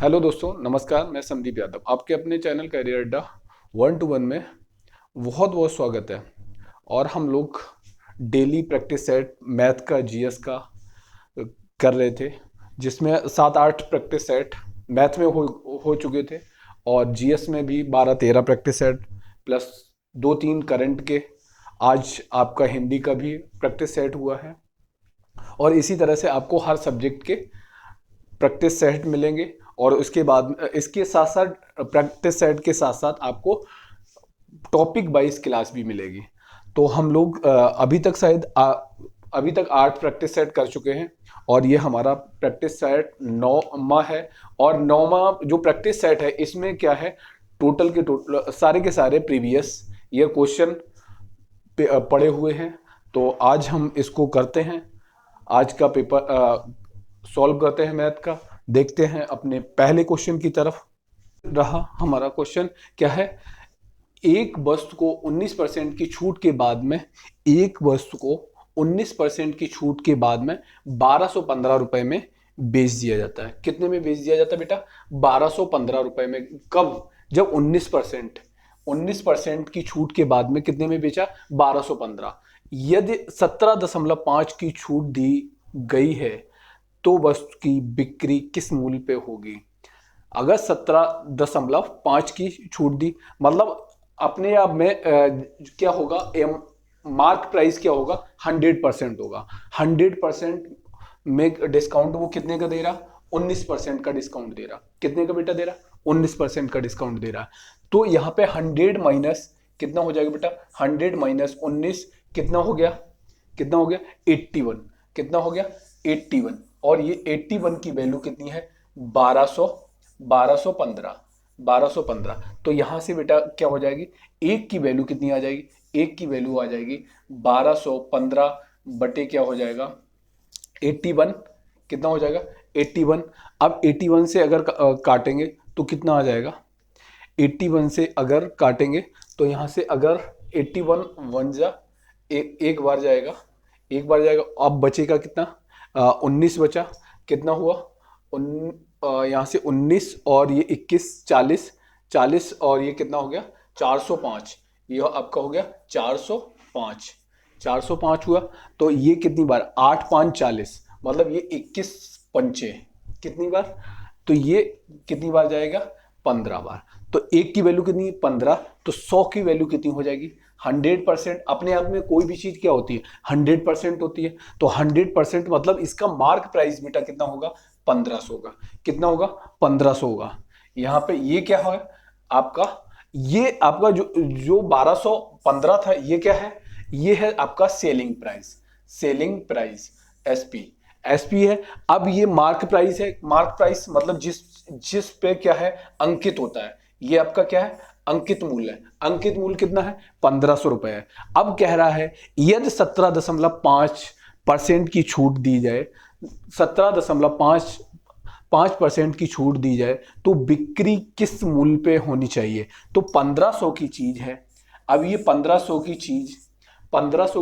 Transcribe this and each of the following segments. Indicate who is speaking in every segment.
Speaker 1: Hello दोस्तों, नमस्कार। मैं संदीप यादव, आपके अपने चैनल करियर अड्डा 1 to 1 में बहुत बहुत स्वागत है। और हम लोग डेली प्रैक्टिस सेट मैथ का, जीएस का कर रहे थे, जिसमें 7-8 प्रैक्टिस सेट मैथ में हो चुके थे और जीएस में भी 12-13 प्रैक्टिस सेट प्लस 2-3 करंट के। आज आपका हिंदी का भी प्रैक्टिस सेट हुआ है और इसी तरह से आपको हर सब्जेक्ट के प्रैक्टिस सेट मिलेंगे। और उसके बाद इसके साथ साथ प्रैक्टिस सेट के साथ साथ आपको टॉपिक वाइज क्लास भी मिलेगी। तो हम लोग अभी तक 8 प्रैक्टिस सेट कर चुके हैं और ये हमारा प्रैक्टिस सेट 9वां है। और 9वां जो प्रैक्टिस सेट है इसमें क्या है, टोटल के टोटल सारे के सारे प्रीवियस ईयर क्वेश्चन पड़े हुए हैं। तो आज हम इसको करते हैं, आज का पेपर सॉल्व करते हैं मैथ का। देखते हैं अपने पहले क्वेश्चन की तरफ। रहा हमारा क्वेश्चन क्या है, एक वस्तु को 19% की छूट के बाद में 1215 रुपए में बेच दिया जाता है। कितने में बेच दिया जाता है बेटा? 1215 रुपए में। कब? जब 19% की छूट के बाद में कितने में बेचा? 1215। यदि 17.5 की छूट दी गई है तो वस्तु की बिक्री किस मूल्य पे होगी? अगर 17.5 की छूट दी, मतलब अपने आप में क्या होगा, मार्क प्राइस क्या होगा? 100% होगा। 100% में डिस्काउंट वो कितने का दे रहा? 19% का डिस्काउंट दे रहा। कितने का बेटा दे रहा? 19% का डिस्काउंट दे रहा। तो यहाँ पे 100 माइनस कितना हो जाएगा बेटा? 100 माइनस 19 कितना हो गया? 81। कितना हो गया? 81। और ये 81 की वैल्यू कितनी है? 1215। तो यहां से बेटा क्या हो जाएगी? एक की वैल्यू कितनी आ जाएगी? एक की वैल्यू आ जाएगी 1215 बटे क्या हो जाएगा? 81। कितना हो जाएगा? 81। अब 81 से अगर काटेंगे तो कितना आ जाएगा? 81 से अगर काटेंगे तो यहां से अगर 81 वन जा एक बार जाएगा, अब बचेगा कितना? 19 बचा। कितना हुआ? यहाँ से 19 और ये 21, 40 और ये कितना हो गया? 405। ये आपका हो गया 405 हुआ। तो ये कितनी बार? 8 5 40, मतलब ये 21 पंचे कितनी बार? तो ये कितनी बार जाएगा? 15 बार। तो एक की वैल्यू कितनी? 15। तो 100 की वैल्यू कितनी हो जाएगी? 100%। अपने आप में कोई भी चीज क्या होती है? 100% होती है। तो 100% मतलब इसका मार्क प्राइस बेटा कितना होगा? 1500 होगा। कितना होगा? 1500 होगा। यहाँ पे ये क्या है आपका? ये आपका जो 1215 था, ये क्या है? ये है आपका सेलिंग प्राइस एसपी है। अब ये मार्क प्राइस है। मार्क प्राइस मतलब जिस पे क्या है, अंकित होता है। ये आपका क्या है? अंकित मूल्य है। अंकित मूल्य कितना है? 1500 रुपए है। अब कह रहा है यदि 17.5% की छूट दी जाए, 17.5% की छूट दी जाए तो बिक्री किस मूल्य पे होनी चाहिए? तो 1500 की चीज है। अब ये 1500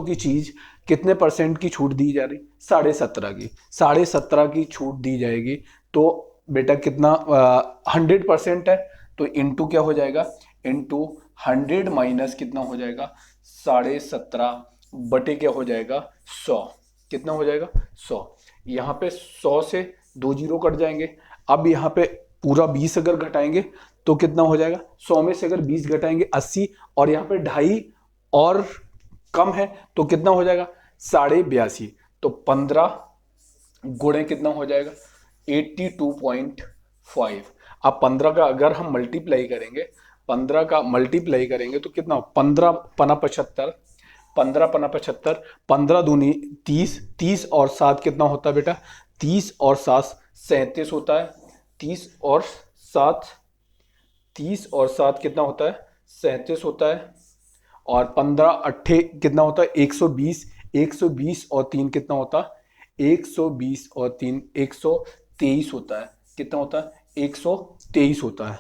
Speaker 1: की चीज कितने परसेंट की छूट दी जा रही? 17.5 की छूट दी जाएगी। तो बेटा कितना? 100% है तो इंटू क्या हो जाएगा? इंटू 100 माइनस कितना हो जाएगा? 17.5 बटे क्या हो जाएगा? 100। कितना हो जाएगा? 100। यहाँ पे 100 से 2 जीरो कट जाएंगे। अब यहाँ पे पूरा 20 अगर घटाएंगे तो कितना हो जाएगा? 100 में से अगर 20 घटाएंगे 80, और यहाँ पे 2.5 और कम है तो कितना हो जाएगा? 82.5। तो 15 गुणे कितना हो जाएगा? 82.5। अब 15 का अगर हम मल्टीप्लाई करेंगे, 15 का मल्टीप्लाई करेंगे तो कितना? 15 पना 75, 15 पना 75, 15 दूनी 30, 30 और 7 कितना होता है बेटा? 30 और 7 37 होता है। 30 और 7 कितना होता है? 37 होता है। और 15 अट्ठे कितना होता है? 120। 120 और 3 कितना होता है? 120 और 3 123 होता है। कितना होता है? 123 होता है।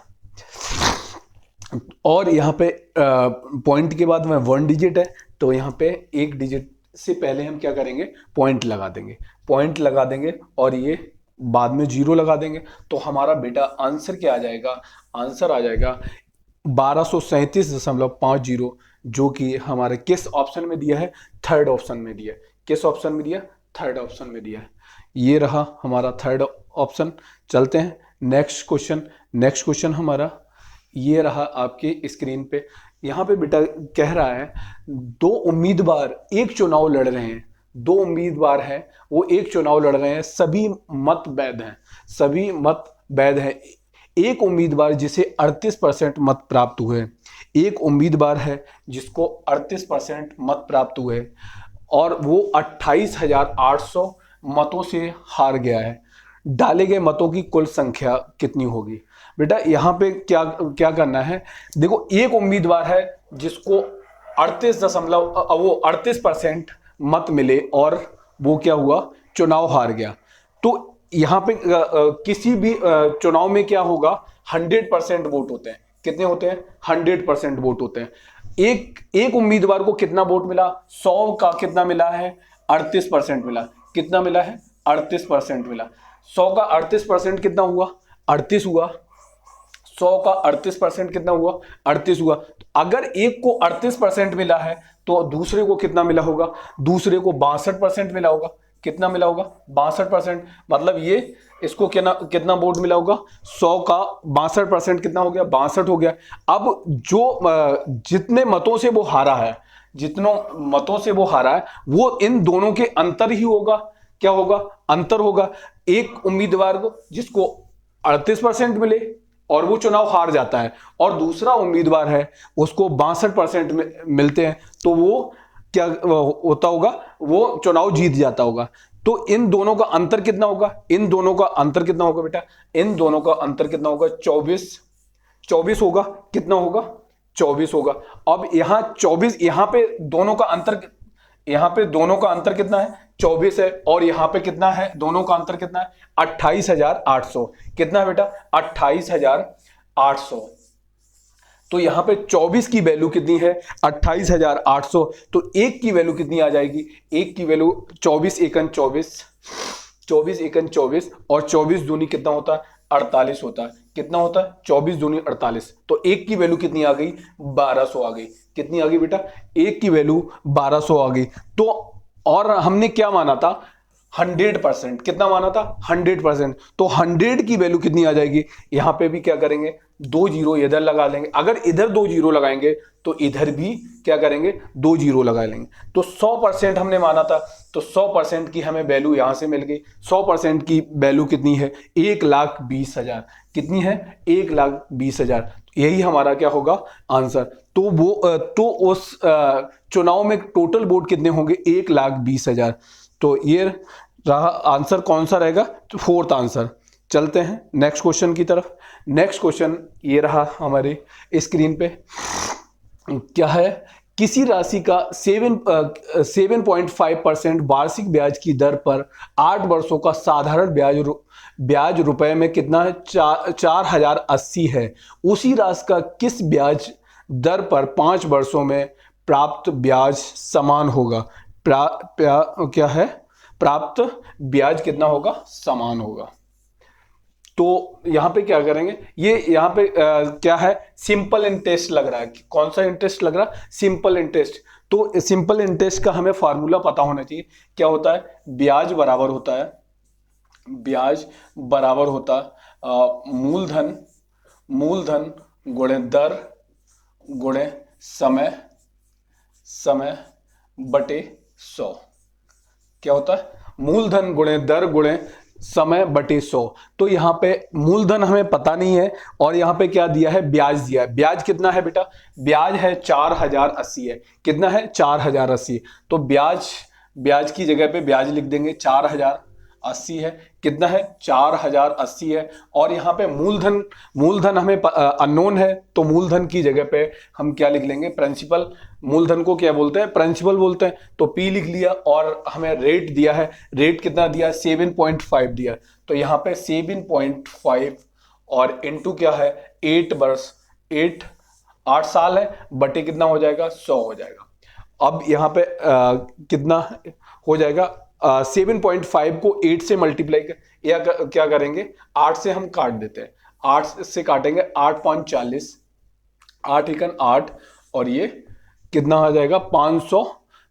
Speaker 1: और यहाँ पे पॉइंट के बाद में 1 डिजिट है, तो यहाँ पे 1 डिजिट से पहले हम क्या करेंगे? पॉइंट लगा देंगे और ये बाद में 0 लगा देंगे। तो हमारा बेटा आंसर क्या आ जाएगा, आंसर आ जाएगा 1237.50, जो कि हमारे किस ऑप्शन में दिया है, थर्ड ऑप्शन में दिया है। किस ऑप्शन में दिया, थर्ड ऑप्शन में दिया है। ये रहा हमारा थर्ड ऑप्शन। चलते हैं नेक्स्ट क्वेश्चन। नेक्स्ट क्वेश्चन हमारा ये रहा आपके स्क्रीन पे। यहाँ पे बेटा कह रहा है 2 उम्मीदवार एक चुनाव लड़ रहे हैं। 2 उम्मीदवार हैं, वो एक चुनाव लड़ रहे हैं, सभी मत वैध हैं, सभी मत वैध हैं। एक उम्मीदवार जिसे 38% मत प्राप्त हुए, एक उम्मीदवार है जिसको 38% मत प्राप्त हुए और वो 28,800 मतों से हार गया है। डाले गए मतों की कुल संख्या कितनी होगी? बेटा यहाँ पे क्या क्या करना है, देखो एक उम्मीदवार है जिसको 38% मत मिले और वो क्या हुआ, चुनाव हार गया। तो यहाँ पे किसी भी चुनाव में क्या होगा, 100% वोट होते हैं। कितने होते हैं? 100% वोट होते हैं। एक उम्मीदवार को कितना वोट मिला? 100 का कितना मिला है? 38% मिला। कितना मिला है? 38% मिला। 100 का 38% कितना हुआ? 38 हुआ। 100 का 38% कितना हुआ? 38 हुआ। अगर एक को 38% मिला है तो दूसरे को कितना मिला होगा? दूसरे को 62% मिला होगा। कितना मिला होगा? 62%। मतलब ये इसको कितना वोट मिला होगा? 100 का 62% कितना हो गया? 62 हो गया। अब जो जितने मतों से वो हारा है, जितनों मतों से वो हारा है, वो इन दोनों के अंतर ही होगा। क्या होगा? अंतर होगा। एक उम्मीदवार को जिसको 38% मिले और वो चुनाव हार जाता है, और दूसरा उम्मीदवार है उसको 62% मिलते हैं, तो वो क्या होता होगा? वो चुनाव जीत जाता होगा। तो इन दोनों का अंतर कितना होगा? इन दोनों का अंतर कितना होगा बेटा? इन दोनों का अंतर कितना होगा? 24 होगा। कितना होगा? 24 होगा। अब यहाँ 24, यहाँ पे दोनों का अंतर, यहाँ पे दोनों का अंतर कितना है? 24 है। और यहाँ पे कितना है? दोनों का अंतर कितना है? 28,800। कितना है बेटा? 28,800। तो यहाँ पे 24 की वैल्यू कितनी है? 28,800। तो एक की वैल्यू कितनी आ जाएगी? एक की वैल्यू 24 एकन 24, 24 एकन 24, और 24 दूनी कितना होता है? 48 होता है। कितना होता है? 24 दूनी 48। तो एक की वैल्यू कितनी आ गई? 1200 आ गई। कितनी आ गई बेटा? एक की वैल्यू 1200 आ गई। तो और हमने क्या माना था? 100%। कितना माना था? 100%। तो 100 की वैल्यू कितनी आ जाएगी? यहां पे भी क्या करेंगे? 2 जीरो इधर लगा लेंगे। अगर इधर 2 जीरो लगाएंगे तो इधर भी क्या करेंगे? 2 जीरो लगा लेंगे। तो 100% हमने माना था, तो 100% की हमें वैल्यू यहां से मिल गई। 100% की वैल्यू कितनी है? 1,20,000। कितनी है? 1,20,000। यही हमारा क्या होगा? आंसर। तो उस चुनाव में टोटल वोट कितने होंगे? 1,20,000। तो ये रहा आंसर। कौन सा रहेगा? तो फोर्थ आंसर। चलते हैं नेक्स्ट क्वेश्चन की तरफ। नेक्स्ट क्वेश्चन ये रहा हमारे स्क्रीन पे। क्या है? किसी राशि का 7.5% वार्षिक ब्याज की दर पर 8 वर्षों का साधारण ब्याज रुपए में कितना है? 4,080 है। उसी राशि का किस ब्याज दर पर 5 वर्षों में प्राप्त ब्याज समान होगा? क्या है? प्राप्त ब्याज कितना होगा? समान होगा। तो यहां पे क्या करेंगे? ये यहां पे क्या है? सिंपल इंटरेस्ट लग रहा है। कौन सा इंटरेस्ट लग रहा है? Simple interest. तो सिंपल इंटरेस्ट का हमें फॉर्मूला पता होना चाहिए। क्या होता है? ब्याज बराबर होता है, ब्याज बराबर होता मूलधन गुणे दर गुणे समय बटे 100। क्या होता है? मूलधन गुणे दर गुणे समय बटे 100। तो यहां पे मूलधन हमें पता नहीं है, और यहां पे क्या दिया है? ब्याज दिया है। ब्याज कितना है बेटा? ब्याज है 4,080 है। कितना है? 4,080। तो ब्याज की जगह पे ब्याज लिख देंगे 4,080 है। कितना है? 4,080 है। और यहाँ पे मूलधन हमें अननोन है, तो मूलधन की जगह पे हम क्या लिख लेंगे? प्रिंसिपल। मूलधन को क्या बोलते हैं? प्रिंसिपल बोलते हैं। तो P लिख लिया। और हमें रेट दिया है। रेट कितना दिया? 7.5 दिया। तो यहाँ पे 7.5 और इंटू क्या है? 8 वर्ष, 8 साल है, बटे कितना हो जाएगा? 100 हो जाएगा। अब यहाँ पे कितना हो जाएगा? 7.5 को 8 से मल्टीप्लाई या क्या करेंगे, 8 से हम काट देते हैं, 8 से काटेंगे, 8 5 40, 8 एकन 8, और ये कितना आ जाएगा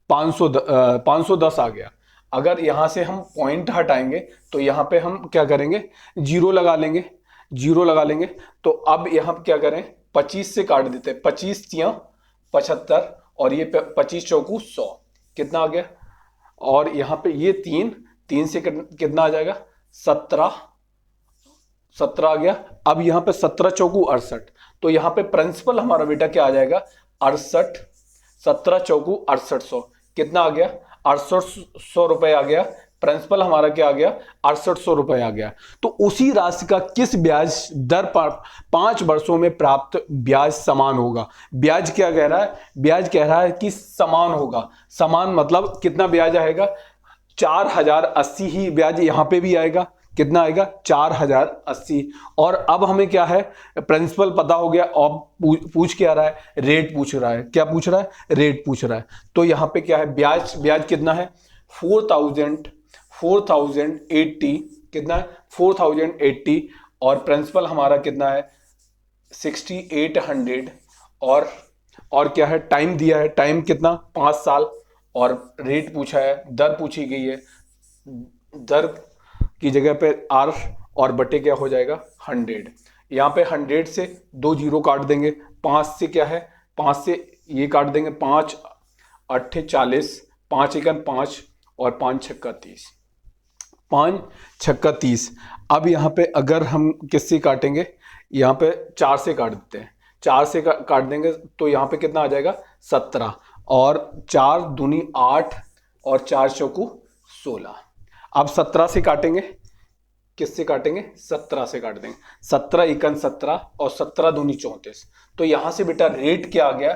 Speaker 1: 510 आ गया। अगर यहां से हम पॉइंट हटाएंगे तो यहां पे हम क्या करेंगे, जीरो लगा लेंगे, जीरो लगा लेंगे। तो अब यहां क्या करें, 25 से काट देते हैं, 25 तियां 75, और ये 25 चौकू 100, कितना आ गया। और यहां पे ये 3 से कितना आ जाएगा, 17 आ गया। अब यहां पे 17 चौकू 68, तो यहां पे प्रिंसिपल हमारा बेटा क्या आ जाएगा, 68, 17 चौकू 6800, कितना आ गया, 6800 रुपए आ गया। प्रिंसिपल हमारा क्या आ गया, 6800 रुपए आ गया। तो उसी राशि का किस ब्याज दर पर 5 वर्षों में प्राप्त ब्याज समान होगा। ब्याज क्या कह रहा है, ब्याज कह रहा है कि समान होगा। समान मतलब कितना ब्याज आएगा, 4080 ही ब्याज यहां पे भी आएगा, कितना आएगा 4080। और अब हमें क्या है, प्रिंसिपल पता हो गया, अब पूछ क्या रहा है, रेट पूछ रहा है, क्या पूछ रहा है, रेट पूछ रहा है। तो यहां पे क्या है, ब्याज कितना है, 4080, कितना है 4080, और प्रिंसिपल हमारा कितना है 6800, और क्या है, टाइम दिया है, टाइम कितना 5 साल, और रेट पूछा है, दर पूछी गई है, दर की जगह पे आर और बटे क्या हो जाएगा 100। यहां पे 100 से 2 जीरो काट देंगे, 5 से क्या है, 5 से ये काट देंगे, 5 8 40, 5 एकन 5, और 5 छक्का 30, 5 छक्का 30। अब यहां पे अगर हम किससे काटेंगे, यहां पे 4 से काट देते हैं, 4 से काट देंगे तो यहां पे कितना आ जाएगा 17, और 4 दूनी 8, और 4 चौकू 16। अब 17 से काटेंगे, किससे काटेंगे, 17 से काट देंगे, 17 एकन 17, और 17 दूनी 34। तो यहां से बेटा रेट क्या आ गया,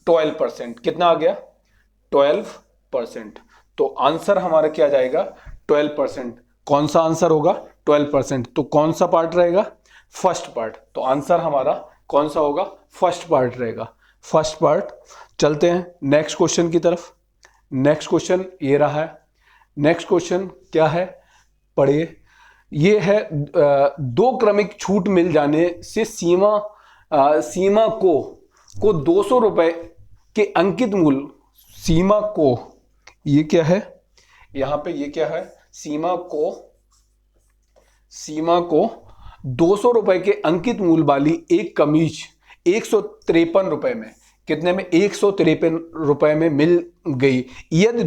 Speaker 1: 12%, कितना आ गया 12%। तो आंसर हमारा क्या जाएगा 12%। कौन सा आंसर होगा 12%, तो कौन सा पार्ट रहेगा, फर्स्ट पार्ट। तो आंसर हमारा कौन सा होगा, फर्स्ट पार्ट रहेगा, फर्स्ट पार्ट। चलते हैं नेक्स्ट क्वेश्चन की तरफ। नेक्स्ट क्वेश्चन ये रहा है, नेक्स्ट क्वेश्चन क्या है, पढ़िए। ये है 2 क्रमिक छूट मिल जाने से सीमा को 200 रुपए के अंकित मूल्य, सीमा को, ये क्या है, यहां पे ये क्या है, सीमा को 200 रुपए के अंकित मूल्य वाली एक कमीज 153 रुपए में, कितने में, 153 रुपए में मिल गई। यदि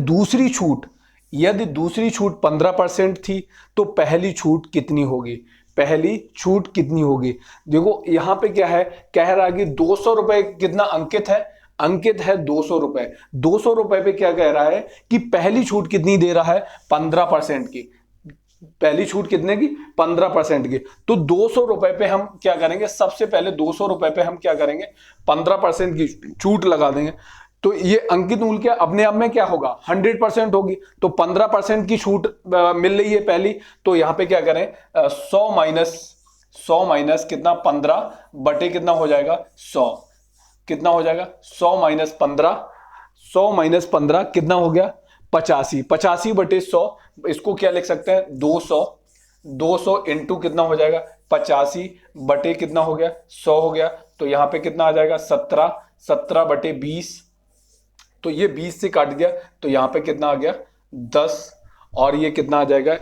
Speaker 1: दूसरी छूट 15% थी तो पहली छूट कितनी होगी, पहली छूट कितनी होगी। देखो यहां पे क्या है, कह रहा है कि 200 रुपए कितना अंकित है, अंकित है 200 रुपए। 200 रुपए पे क्या कह रहा है कि पहली छूट कितनी दे रहा है, 15% की, पहली छूट कितने की, 15% की। तो 200 रुपए पे हम क्या करेंगे, सबसे पहले 200 रुपए पे हम क्या करेंगे, 15% की छूट लगा देंगे। तो ये अंकित मूल्य क्या अपने आप में क्या होगा, 100% होगी। तो 15% की छूट मिल रही है पहली, तो यहां पे क्या करें, 100 माइनस कितना, 15 बटे कितना हो जाएगा 100, कितना हो जाएगा 100 माइनस 15 कितना हो गया 85, 85 बटे 100, इसको क्या लिख सकते हैं 200 इंटू कितना हो जाएगा 85 बटे कितना हो गया 100 हो गया। तो यहां पे कितना आ जाएगा 17 बटे 20, तो ये 20 से काट गया, तो यहां पे कितना आ गया 10, और ये कितना आ जाएगा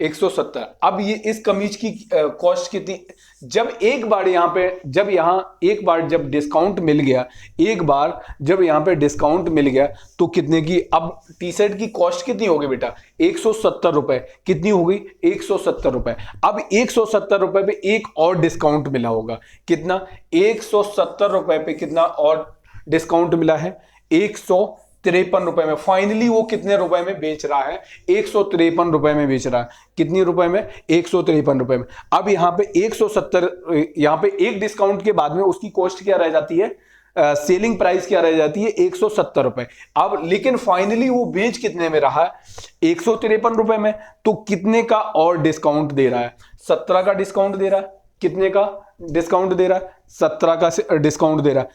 Speaker 1: 170। अब ये इस कमीज की कॉस्ट कितनी, जब एक बार जब डिस्काउंट मिल गया, जब यहां पे डिस्काउंट मिल गया तो कितने की, अब टी शर्ट की कॉस्ट कितनी होगी बेटा 170 रुपए, कितनी होगी 170 रुपए। अब 170 रुपए पे एक और डिस्काउंट मिला होगा, कितना 170 रुपए पे कितना और डिस्काउंट मिला है 153 रुपए में। फाइनली वो कितने रुपए में बेच रहा है, 153 रुपए में बेच रहा है, कितनी रुपए में 153 रुपए में। अब यहां पे 170, यहां पे एक डिस्काउंट के बाद में उसकी कॉस्ट क्या रह जाती है, सेलिंग प्राइस क्या रह जाती है 170 रुपए। अब लेकिन फाइनली वो बेच कितने में रहा है 153 रुपए में। तो कितने का और डिस्काउंट दे रहा है, 17 का डिस्काउंट दे रहा है, कितने का डिस्काउंट दे रहा है 17 का डिस्काउंट दे रहा है।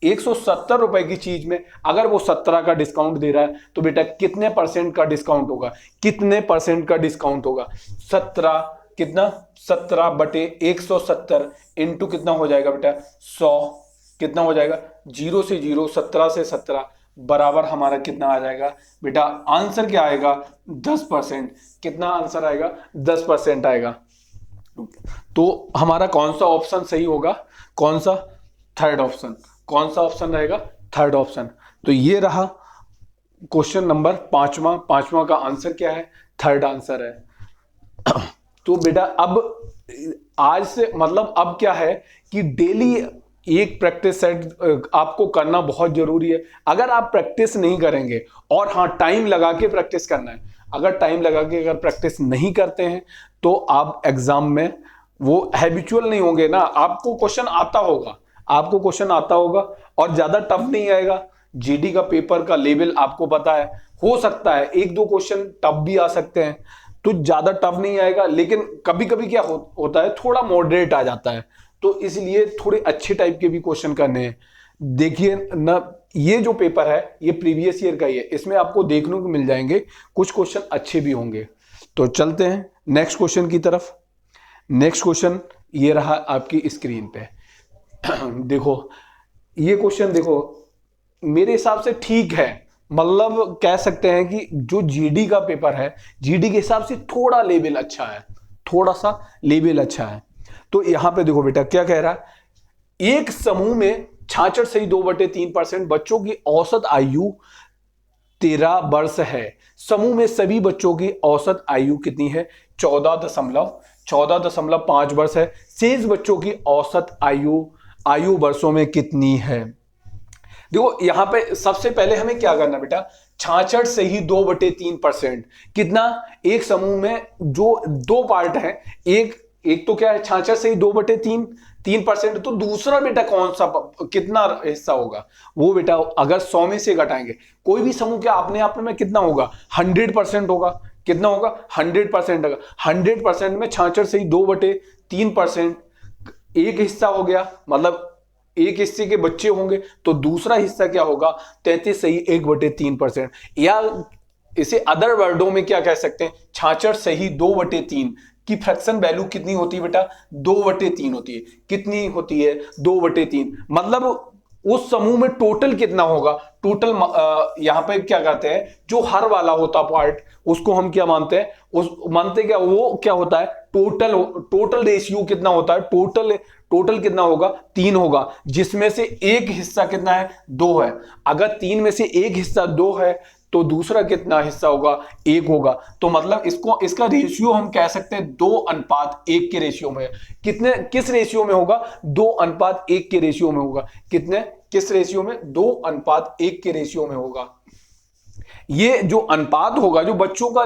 Speaker 1: 170 रुपए की चीज में अगर वो 17 का डिस्काउंट दे रहा है तो बेटा कितने परसेंट का डिस्काउंट होगा, कितने परसेंट का डिस्काउंट होगा? 17 कितना, 17 बटे 170 इंटू कितना हो जाएगा बेटा 100, कितना हो जाएगा 0 से 0, 17 से 17 बराबर हमारा कितना आ जाएगा बेटा? आंसर क्या आएगा? 10%। कितना आंसर आएगा? 10% आएगा। तो हमारा कौन सा ऑप्शन सही होगा? कौन सा? Third option. कौन सा ऑप्शन रहेगा? Third option. तो ये रहा क्वेश्चन नंबर पांचवा का आंसर क्या है? थर्ड आंसर है। तो बेटा अब आज से मतलब अब क्या है कि डेली एक प्रैक्टिस सेट आपको करना बहुत जरूरी है। अगर आप प्रैक्टिस नहीं करेंगे, और हाँ टाइम लगा के प्रैक्टिस करना है, अगर टाइम लगा के अगर प्रैक्टिस नहीं करते हैं तो आप एग्जाम में वो हैबिचुअल नहीं होंगे ना। आपको क्वेश्चन आता होगा, आपको क्वेश्चन आता होगा और ज्यादा टफ नहीं आएगा। जीडी का पेपर का लेवल आपको पता है, हो सकता है एक दो क्वेश्चन टफ भी आ सकते हैं, तो ज्यादा टफ नहीं आएगा, लेकिन कभी कभी क्या होता है थोड़ा मॉडरेट आ जाता है, तो इसलिए थोड़े अच्छे टाइप के भी क्वेश्चन करने हैं। देखिए ना, ये जो पेपर है ये प्रीवियस ईयर का ही है, इसमें आपको देखने को मिल जाएंगे कुछ क्वेश्चन अच्छे भी होंगे। तो चलते हैं नेक्स्ट क्वेश्चन की तरफ। नेक्स्ट क्वेश्चन ये रहा आपकी स्क्रीन पे। देखो ये क्वेश्चन, देखो मेरे हिसाब से ठीक है, मतलब कह सकते हैं कि जो जीडी का पेपर है, जीडी के हिसाब से थोड़ा लेवल अच्छा है, थोड़ा सा लेवल अच्छा है। तो यहां पे देखो बेटा क्या कह रहा है, एक समूह में 66.2/3% बच्चों की औसत आयु 13 वर्ष है। समूह में सभी बच्चों की औसत आयु कितनी है? 14.5 वर्ष है। शेष बच्चों की औसत आयु वर्षों में कितनी है? देखो यहां पे सबसे पहले हमें क्या करना बेटा, 66 से ही 2/3%। कितना? एक समूह में जो दो पार्ट है, एक तो क्या है 66 से ही 2/3%, तो दूसरा बेटा कौन सा कितना हिस्सा होगा? वो बेटा अगर 100 में से घटाएंगे, कोई भी समूह क्या अपने आप में कितना होगा? 100% होगा। कितना होगा? 100% होगा। 100% में 66 से ही 2/3% एक हिस्सा हो गया, मतलब एक हिस्से के बच्चे होंगे, तो दूसरा हिस्सा क्या होगा? 33 से ही 1/3%। या इसे अदर वर्डों में क्या कह सकते हैं, 66 से ही 2/3 की फ्रैक्शन वैल्यू कितनी होती है बेटा? 2/3 होती है। कितनी होती है? 2/3। मतलब उस समूह में टोटल कितना होगा? टोटल यहां पे क्या कहते हैं, जो हर वाला होता पार्ट, उसको हम क्या मानते हैं? मानते क्या, वो क्या होता है? टोटल रेशियो कितना होता है? टोटल कितना होगा? 3 होगा, जिसमें से एक हिस्सा कितना है? 2 है। अगर 3 में से एक हिस्सा 2 है तो दूसरा कितना हिस्सा होगा? 1 होगा। तो मतलब इसका रेशियो हम कह सकते हैं 2:1 के रेशियो में। किस रेशियो में होगा? 2:1 के रेशियो में होगा। किस रेशियो में? 2:1 के रेशियो में होगा। ये जो अनुपात होगा, जो बच्चों का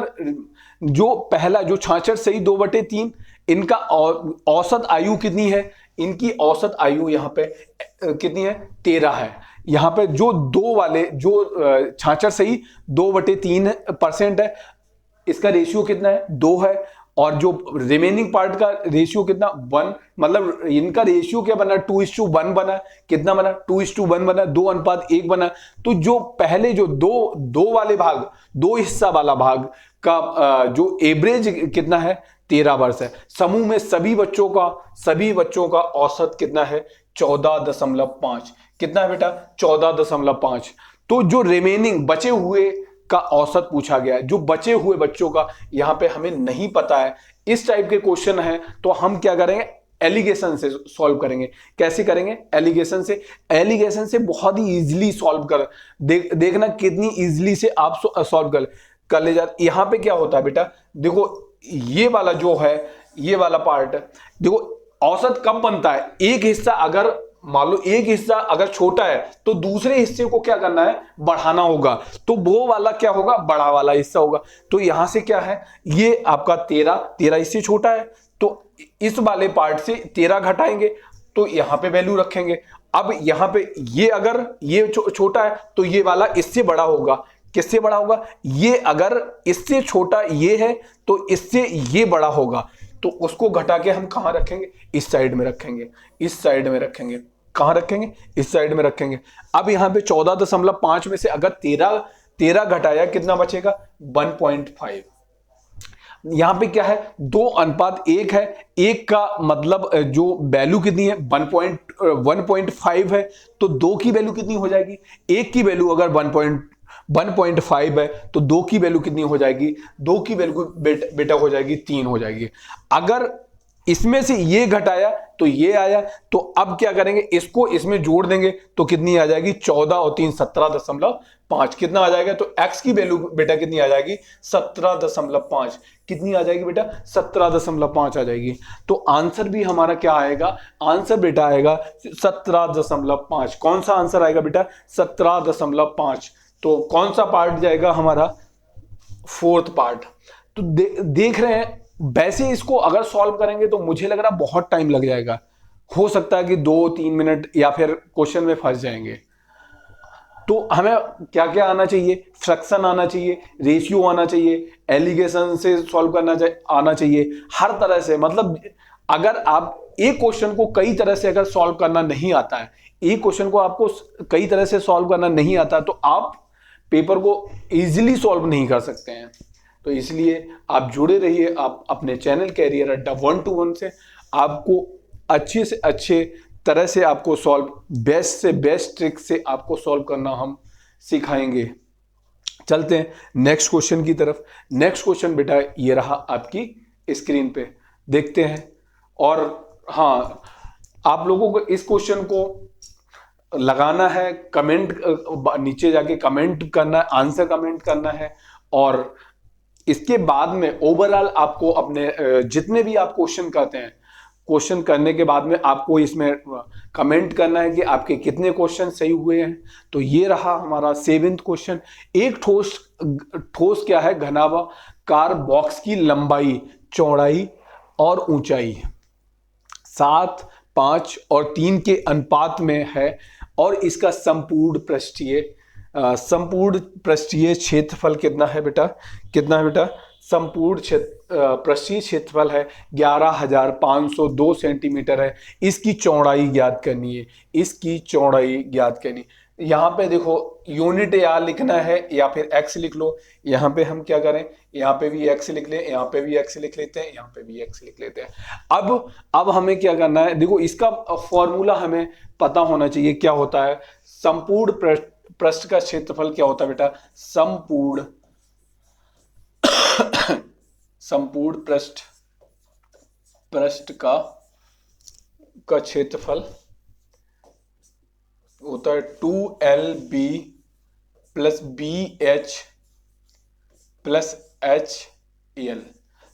Speaker 1: जो पहला जो 66 से ही 2/3, इनका औसत आयु कितनी है? इनकी औसत आयु यहाँ पे कितनी है? 13 है। यहाँ पे जो दो वाले जो 66 से ही 2/3% है, इसका रेशियो कितना है? 2 है। और जो रिमेनिंग पार्ट का रेशियो कितना? 1। मतलब इनका रेशियो क्या बना? 2:1 बना। कितना बना? 2:1 बना, 2:1 बना। तो जो पहले जो दो वाले भाग, 2 हिस्सा वाला भाग का जो एवरेज कितना है? 13 वर्ष है। समूह में सभी बच्चों का औसत कितना है? 14.5। कितना है बेटा? 14.5। तो जो रिमेनिंग बचे हुए का औसत पूछा गया है, जो बचे हुए बच्चों का यहां पे हमें नहीं पता है, इस टाइप के क्वेश्चन है, तो हम क्या करेंगे? एलिगेशन से सॉल्व करेंगे। कैसे करेंगे? एलिगेशन से बहुत ही इजीली सॉल्व कर देखना कितनी इजीली से आप सॉल्व कर ले जाते। यहां पे क्या होता है बेटा, देखो ये वाला जो है, ये वाला पार्ट, देखो औसत कब बनता है? एक हिस्सा अगर मान लो एक हिस्सा अगर छोटा है तो दूसरे हिस्से को क्या करना है? बढ़ाना होगा। तो वो वाला क्या होगा? बड़ा वाला हिस्सा होगा। तो यहां से क्या है, ये आपका 13 इससे छोटा है, तो इस वाले पार्ट से 13 घटाएंगे, तो यहां पे वैल्यू रखेंगे। अब यहां पे ये अगर ये छोटा है तो ये वाला इससे बड़ा होगा। किससे बड़ा होगा? ये अगर इससे छोटा ये है तो इससे ये बड़ा होगा, तो उसको घटा के हम कहां रखेंगे? इस साइड में रखेंगे, इस साइड में रखेंगे। कहाँ रखेंगे, इस साइड में रखेंगे। अब यहाँ पे 14.5 में से अगर 13 घटाया कितना बचेगा, 1.5। यहां पे क्या है, 2:1 है। एक का मतलब जो वैल्यू कितनी है, 1.5 है, तो 2 की वैल्यू कितनी हो जाएगी, एक की वैल्यू अगर 1.5 है तो 2 की वैल्यू कितनी हो जाएगी, 2 की वैल्यू बेटा हो जाएगी 3 हो जाएगी। अगर इसमें से ये घटाया तो ये आया, तो अब क्या करेंगे, इसको इसमें जोड़ देंगे तो कितनी आ जाएगी, 14 और 3 17.5 कितना आ जाएगा, तो x की वैल्यू बेटा कितनी आ जाएगी, 17.5। कितनी आ जाएगी बेटा, 17.5 आ जाएगी। तो आंसर भी हमारा क्या आएगा, आंसर बेटा आएगा 17.5। कौन सा आंसर आएगा बेटा, 17.5। तो कौन सा पार्ट जाएगा हमारा, फोर्थ पार्ट। तो देख रहे हैं, वैसे इसको अगर सॉल्व करेंगे तो मुझे लग रहा बहुत टाइम लग जाएगा, हो सकता है कि 2-3 मिनट या फिर क्वेश्चन में फंस जाएंगे। तो हमें क्या क्या आना चाहिए, फ्रैक्शन आना चाहिए, रेशियो आना चाहिए, एलिगेशन से सॉल्व करना आना चाहिए, हर तरह से। मतलब अगर आप एक क्वेश्चन को कई तरह से अगर सॉल्व करना नहीं आता है, एक क्वेश्चन को आपको कई तरह से सॉल्व करना नहीं आता, तो आप पेपर को इजीली सॉल्व नहीं कर सकते हैं। तो इसलिए आप जुड़े रहिए, आप अपने चैनल कैरियर अड्डा 1-to-1 से। आपको अच्छे से अच्छे तरह से आपको सॉल्व, बेस्ट से बेस्ट ट्रिक से आपको सॉल्व करना हम सिखाएंगे। चलते हैं नेक्स्ट क्वेश्चन की तरफ। नेक्स्ट क्वेश्चन बेटा ये रहा आपकी स्क्रीन पे, देखते हैं। और हाँ, आप लोगों को इस क्वेश्चन को लगाना है, कमेंट नीचे जाके कमेंट करना है, आंसर कमेंट करना है। और इसके बाद में ओवरऑल आपको अपने जितने भी आप क्वेश्चन करते हैं, क्वेश्चन करने के बाद में आपको इसमें कमेंट करना है कि आपके कितने क्वेश्चन सही हुए हैं। तो ये रहा हमारा 7th क्वेश्चन। एक ठोस क्या है, घनाभाकार बॉक्स की लंबाई, चौड़ाई और ऊंचाई 7, 5 और 3 के अनुपात में है, और इसका संपूर्ण पृष्ठीय क्षेत्रफल कितना है बेटा, कितना है बेटा, संपूर्ण पृष्ठीय क्षेत्रफल है 11,502 सेंटीमीटर है। इसकी चौड़ाई ज्ञात करनी है, इसकी चौड़ाई ज्ञात करनी। यहाँ पे देखो यूनिट या लिखना है या फिर एक्स लिख लो। यहाँ पे हम क्या करें, यहाँ पे भी एक्स लिख लें, यहाँ पे भी एक्स लिख लेते हैं, यहाँ पे भी एक्स लिख लेते हैं। अब हमें क्या करना है, देखो इसका फॉर्मूला हमें पता होना चाहिए क्या होता है। संपूर्ण पृष्ठ का क्षेत्रफल क्या होता है बेटा, संपूर्ण पृष्ठ का क्षेत्रफल होता है 2LB plus BH plus HL।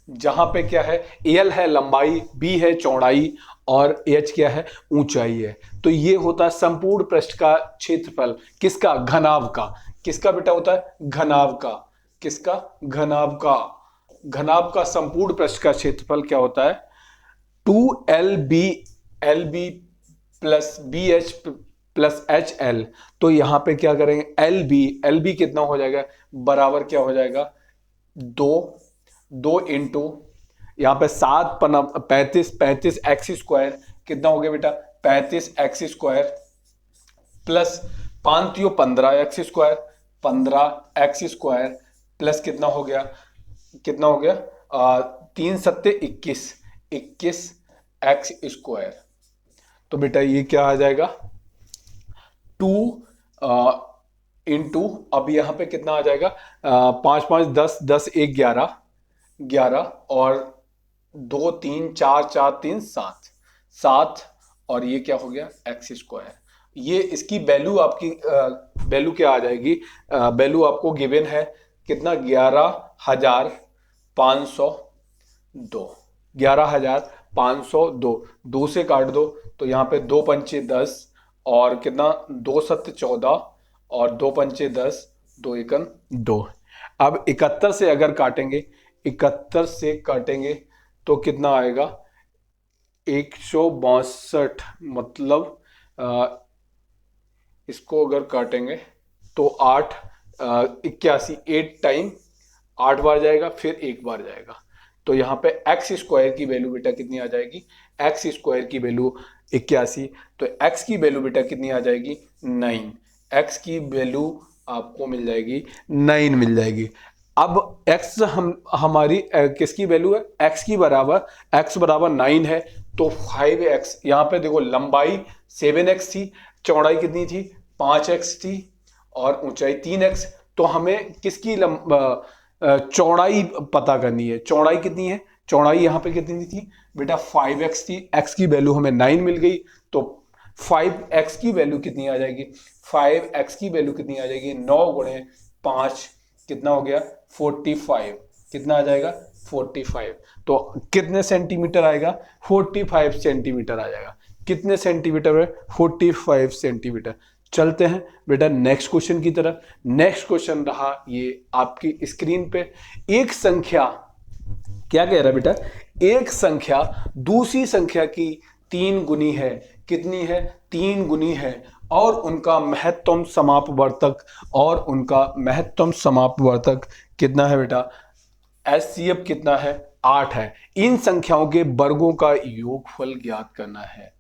Speaker 1: जहां पे क्या है, L है लंबाई, B है चौड़ाई और H क्या है, ऊंचाई है। तो ये होता है संपूर्ण पृष्ठ का क्षेत्रफल, किसका, घनाभ का। किसका बेटा होता है, घनाभ का। किसका, घनाभ का संपूर्ण पृष्ठ का क्षेत्रफल क्या होता है, 2LB plus BH plus HL। तो यहां पे क्या करेंगे, LB कितना हो जाएगा, बराबर क्या हो जाएगा, 2 इंटू यहाँ पे 7 35 एक्स स्क्वायर कितना हो गया बेटा, 35 x square plus 5 15 x square, 15 x square plus कितना हो गया, 3 7 21 एक्स स्क्वायर। तो बेटा ये क्या आ जाएगा, 2 इंटू, अब यहाँ पे कितना आ जाएगा, 5 5 10 10 1 11 और 2 3 4 4 3 7 और ये क्या हो गया, एक्स स्क्वायर। ये इसकी वैल्यू आपकी वैल्यू क्या आ जाएगी, वैल्यू आपको गिवन है कितना, 11,502 2 से काट दो तो यहाँ पे 2 पंचे 10 और कितना, 2 7 14 और 2 पंचे 10 2 एकन 2। अब 71 से अगर काटेंगे, 71 से काटेंगे तो कितना आएगा, 162। मतलब इसको अगर काटेंगे तो 81 8 टाइम 8 बार जाएगा, फिर 1 बार जाएगा। तो यहाँ पे एक्स स्क्वायर की वैल्यू बेटा कितनी आ जाएगी, एक्स स्क्वायर की वैल्यू 81, तो एक्स की वैल्यू बेटा कितनी आ जाएगी 9, एक्स की वैल्यू आपको मिल जाएगी 9 मिल जाएगी। अब x हमारी किसकी वैल्यू है, x की बराबर, x बराबर 9 है, तो 5x, यहाँ पे देखो लंबाई 7x थी, चौड़ाई कितनी थी 5x थी और ऊंचाई 3x, तो हमें किसकी चौड़ाई पता करनी है। चौड़ाई कितनी है, चौड़ाई यहाँ पे कितनी थी बेटा 5x थी, x की वैल्यू हमें 9 मिल गई, तो 5x की वैल्यू कितनी आ जाएगी, 5x की वैल्यू कितनी आ जाएगी 9 गुणे 5 कितना हो गया 45, कितना आ जाएगा 45, तो कितने सेंटीमीटर आएगा 45 सेंटीमीटर आ जाएगा। कितने सेंटीमीटर है 45 सेंटीमीटर। चलते हैं बेटा नेक्स्ट क्वेश्चन की तरफ। नेक्स्ट क्वेश्चन रहा ये आपकी स्क्रीन पे, एक संख्या क्या कह रहा है बेटा, एक संख्या दूसरी संख्या की 3 गुनी है, कितनी है 3 गुनी है, और उनका महत्तम समापवर्तक, और उनका महत्तम समापवर्तक कितना है बेटा, एचसीएफ कितना है 8 है। इन संख्याओं के वर्गों का योगफल ज्ञात करना है।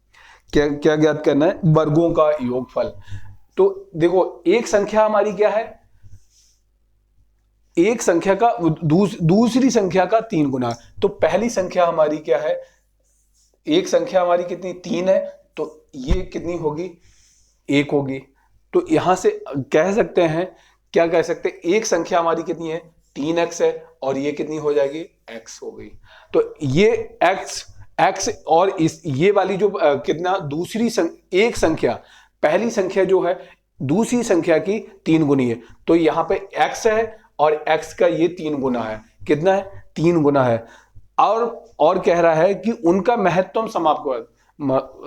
Speaker 1: क्या क्या ज्ञात करना है, वर्गों का योगफल। तो देखो एक संख्या हमारी क्या है, एक संख्या का दूसरी संख्या का 3 गुना, तो पहली संख्या हमारी क्या है, एक संख्या हमारी कितनी 3 है, तो ये कितनी होगी 1 होगी। तो यहां से कह सकते हैं, क्या कह सकते हैं, एक संख्या हमारी कितनी है 3x है, और ये कितनी हो जाएगी x हो गई। तो ये x और इस ये वाली जो कितना दूसरी एक संख्या, पहली संख्या जो है दूसरी संख्या की 3 गुनी है, तो यहां पे x है और x का ये 3 गुना है, कितना है 3 गुना है। और कह रहा है कि उनका महत्तम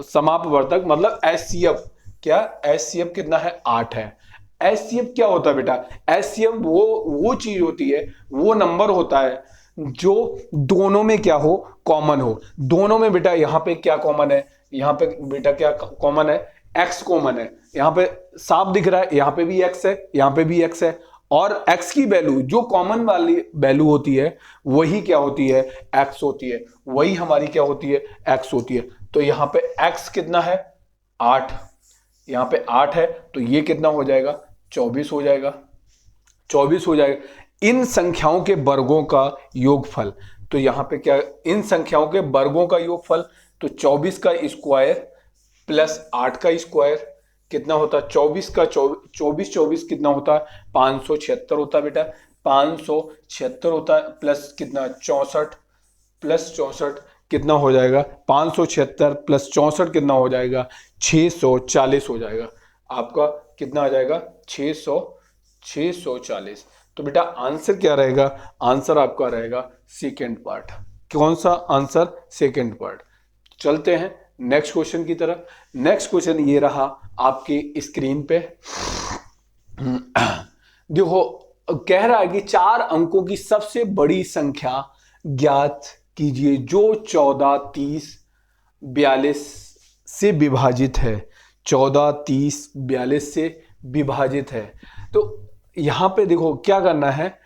Speaker 1: समापवर्तक मतलब एचसीएफ, क्या एचसीएफ कितना है 8 है। एचसीएफ क्या होता है बेटा, एचसीएफ वो चीज होती है, वो नंबर होता है जो दोनों में क्या हो, कॉमन हो। दोनों में बेटा यहाँ पे क्या कॉमन है, यहाँ पे बेटा क्या कॉमन है, x कॉमन है। यहाँ पे साफ दिख रहा है, यहाँ पे भी x है, यहाँ पे भी x है, और x की वैल्यू जो कॉमन वाली वैल्यू होती है वही क्या होती है x होती है, वही हमारी क्या होती है x होती है। तो यहाँ पे x कितना है 8, यहाँ पे 8 है, तो ये कितना हो जाएगा 24 हो जाएगा, 24 हो जाएगा। इन संख्याओं के वर्गों का योगफल, तो यहाँ पे क्या, इन संख्याओं के वर्गों का योगफल, तो 24 का स्क्वायर प्लस 8 का स्क्वायर कितना होता है, 24 का 24 कितना होता है 576 होता है बेटा, 576 होता है, प्लस कितना 64 प्लस 64 कितना हो जाएगा, 576 प्लस 64 कितना हो जाएगा 640 हो जाएगा। आपका कितना आ जाएगा 640। तो बेटा आंसर क्या रहेगा, आंसर आपका रहेगा सेकेंड पार्ट। कौन सा आंसर, सेकेंड पार्ट। चलते हैं नेक्स्ट क्वेश्चन की तरफ। नेक्स्ट क्वेश्चन ये रहा आपकी स्क्रीन पे, देखो कह रहा है कि 4 अंकों की सबसे बड़ी संख्या ज्ञात कीजिए जो 14, 30, 42 से विभाजित है, 14, 30, 42 से विभाजित है। तो यहां पे देखो क्या करना है,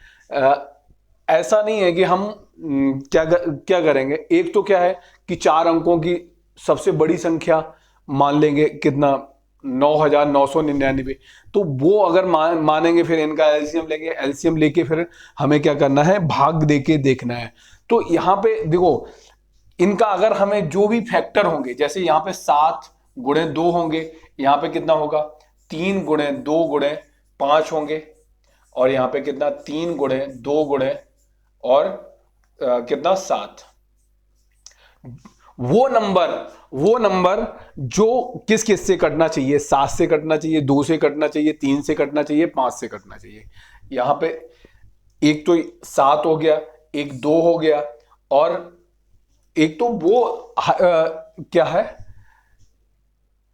Speaker 1: ऐसा नहीं है कि हम क्या करेंगे, एक तो क्या है कि 4 अंकों की सबसे बड़ी संख्या मान लेंगे कितना 9999, तो वो अगर मानेंगे फिर इनका एलसीएम लेंगे, एलसीएम लेके फिर हमें क्या करना है भाग देके देखना है। तो यहाँ पे देखो इनका अगर हमें जो भी फैक्टर होंगे, जैसे यहाँ पे 7 गुणे 2 होंगे, यहाँ पे कितना होगा 3 गुणे 2 गुणे 5 होंगे, और यहाँ पे कितना 3 गुणे 2 गुणे और कितना 7। वो नंबर जो किस से कटना चाहिए, 7 से कटना चाहिए, 2 से कटना चाहिए, 3 से कटना चाहिए, 5 से कटना चाहिए। यहां पे एक तो 7 हो गया, एक 2 हो गया, और एक तो वो क्या है,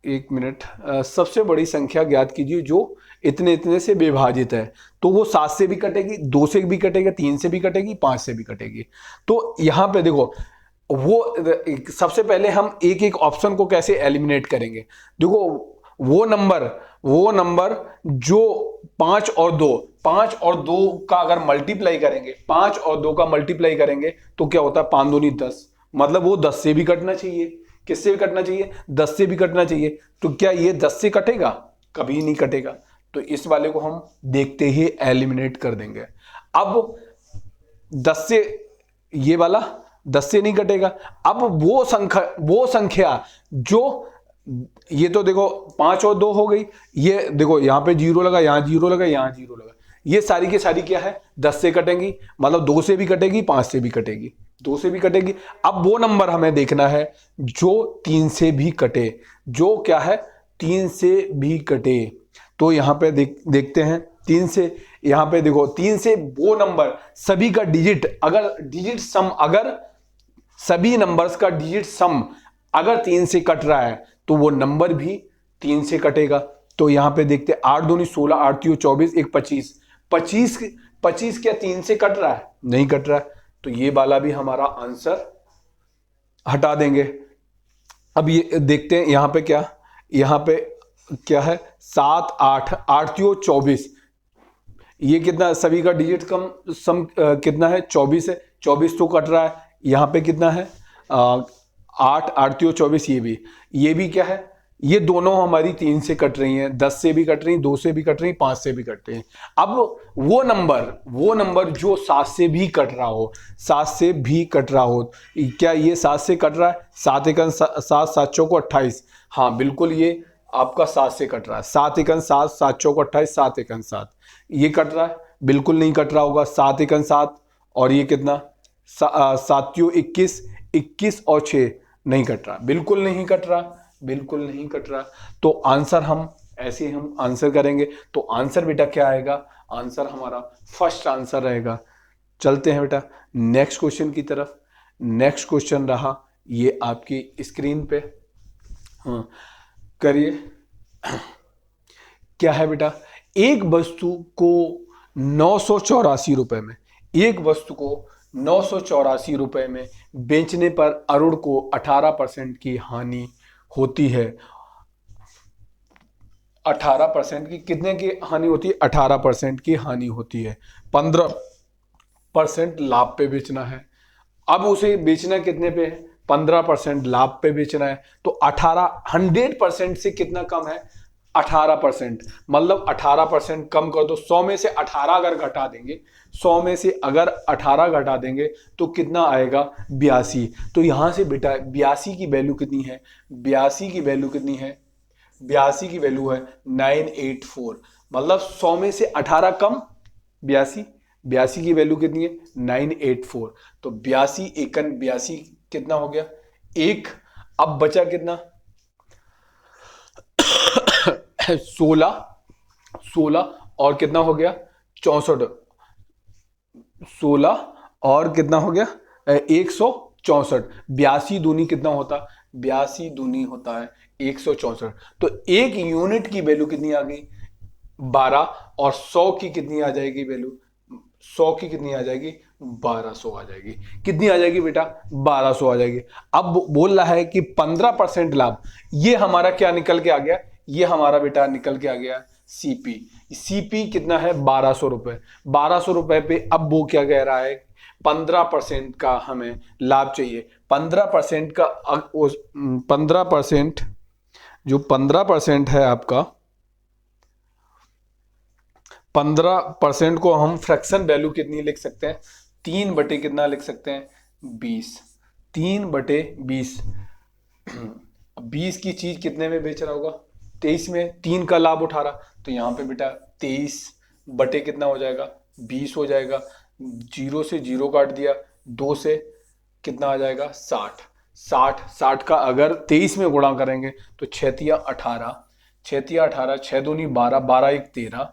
Speaker 1: एक मिनट, सबसे बड़ी संख्या ज्ञात कीजिए जो इतने इतने से विभाजित है। तो वो 7 से भी कटेगी, 2 से भी कटेगी, 3 से भी कटेगी, 5 से भी कटेगी। तो यहां पे देखो वो सबसे पहले हम एक एक ऑप्शन को कैसे एलिमिनेट करेंगे। देखो वो नंबर जो 5 और 2 का अगर मल्टीप्लाई करेंगे, 5 और 2 का मल्टीप्लाई करेंगे तो क्या होता है, 5 दूनी 10, मतलब वो 10 से भी कटना चाहिए। किससे भी कटना चाहिए, 10 से भी कटना चाहिए। तो क्या ये 10 से कटेगा, कभी नहीं कटेगा। तो इस वाले को हम देखते ही एलिमिनेट कर देंगे। अब 10 से ये वाला 10 से नहीं कटेगा। अब वो संख्या जो, ये तो देखो 5 और 2 हो गई, ये देखो यहां पे 0 लगा, यहां 0 लगा, यहां 0 लगा, ये सारी की सारी क्या है, 10 से कटेंगी, मतलब 2 से भी कटेगी, 5 से भी कटेगी, 2 से भी कटेगी। अब वो नंबर हमें देखना है जो 3 से भी कटे, जो क्या है, 3 से भी कटे। तो यहां पे देखते हैं 3 से, यहां पे देखो 3 से वो नंबर सभी का डिजिट, अगर सभी नंबर्स का डिजिट सम अगर 3 से कट रहा है तो वो नंबर भी 3 से कटेगा। तो यहां पे देखते हैं 8 दूनी 16, 8 तीय 24, 1 25, 25 क्या 3 से कट रहा है, नहीं कट रहा है। तो ये वाला भी हमारा आंसर हटा देंगे। अब ये देखते हैं यहां पे क्या है, 7 8, 8 तीय 24, ये कितना, सभी का डिजिट सम कितना है, 24 है, 24 तो कट रहा है। यहां पे कितना है, 8 8 तीय 24, ये भी क्या है, ये दोनों हमारी 3 से कट रही हैं, 10 से भी कट रही, 2 से भी कट रही, 5 से भी कट रही हैं। अब वो नंबर जो 7 से भी कट रहा हो, 7 से भी कट रहा हो, क्या ये 7 से कट रहा है, 7 एकन 7, 7 चौको 28, हाँ बिल्कुल ये आपका 7 से कट रहा है, 7 एकन 7, 7 चौको 28, 7 एकन 7, ये कट रहा है, बिल्कुल नहीं कट रहा होगा, 7 एकन 7, और ये कितना, 7 तीय 21, 21 और 6 नहीं कट रहा, बिल्कुल नहीं कट रहा। तो आंसर हम ऐसे हम आंसर करेंगे। तो आंसर बेटा क्या आएगा, आंसर हमारा फर्स्ट आंसर रहेगा। चलते हैं बेटा नेक्स्ट क्वेश्चन की तरफ। नेक्स्ट क्वेश्चन रहा ये आपकी स्क्रीन पे, हाँ करिए। क्या है बेटा, एक वस्तु को 984 रुपए में, एक वस्तु को 984 रुपए में बेचने पर अरुण को 18% की हानि होती है। 18% की, कितने की हानि होती है, 18% की हानि होती है। 15% लाभ पे बेचना है। अब उसे बेचना कितने पे है, 15% लाभ पे बेचना है। तो 100% से कितना कम है, 18%, मतलब 18% कम कर दो। 100 में से 18 अगर घटा देंगे, 100 में से अगर 18 घटा देंगे तो कितना आएगा, 82। तो यहां से बेटा 82 की वैल्यू कितनी है, 82 की वैल्यू कितनी है, 82 की वैल्यू है 984, मतलब 100 में से 18 कम 82, 82 की वैल्यू कितनी है 984। तो 82 एकन 82 कितना हो गया, एक। अब बचा कितना 16 और कितना हो गया 64, 16 और कितना हो गया 164। 82 दूनी कितना होता, 82 दूनी होता है 164। तो एक यूनिट की वैल्यू कितनी आ गई 12, और 100 की कितनी आ जाएगी वैल्यू, 100 की कितनी आ जाएगी 1200 आ जाएगी। कितनी आ जाएगी बेटा 1200 आ जाएगी। अब बोल रहा है कि 15% लाभ, ये हमारा क्या निकल के आ गया, ये हमारा बेटा निकल के आ गया सीपी कितना है 1200 रुपए। 1200 रुपए पे अब वो क्या कह रहा है 15% का हमें लाभ चाहिए। 15% का 15% जो 15% है आपका, 15% को हम फ्रैक्शन वैल्यू कितनी लिख सकते हैं, 3 बटे कितना लिख सकते हैं 20, 3 बटे 20। 20 की चीज कितने में बेच रहा होगा 23 में, 3 का लाभ उठा रहा, तो यहाँ पे बेटा 23 बटे कितना हो जाएगा 20 हो जाएगा। 0 से 0 काट दिया, 2 से कितना आ जाएगा 60, 60 का अगर 23 में गुणा करेंगे तो 6 तिया 18, 6 तिया 18, 6 दूनी 12, 12 1 13,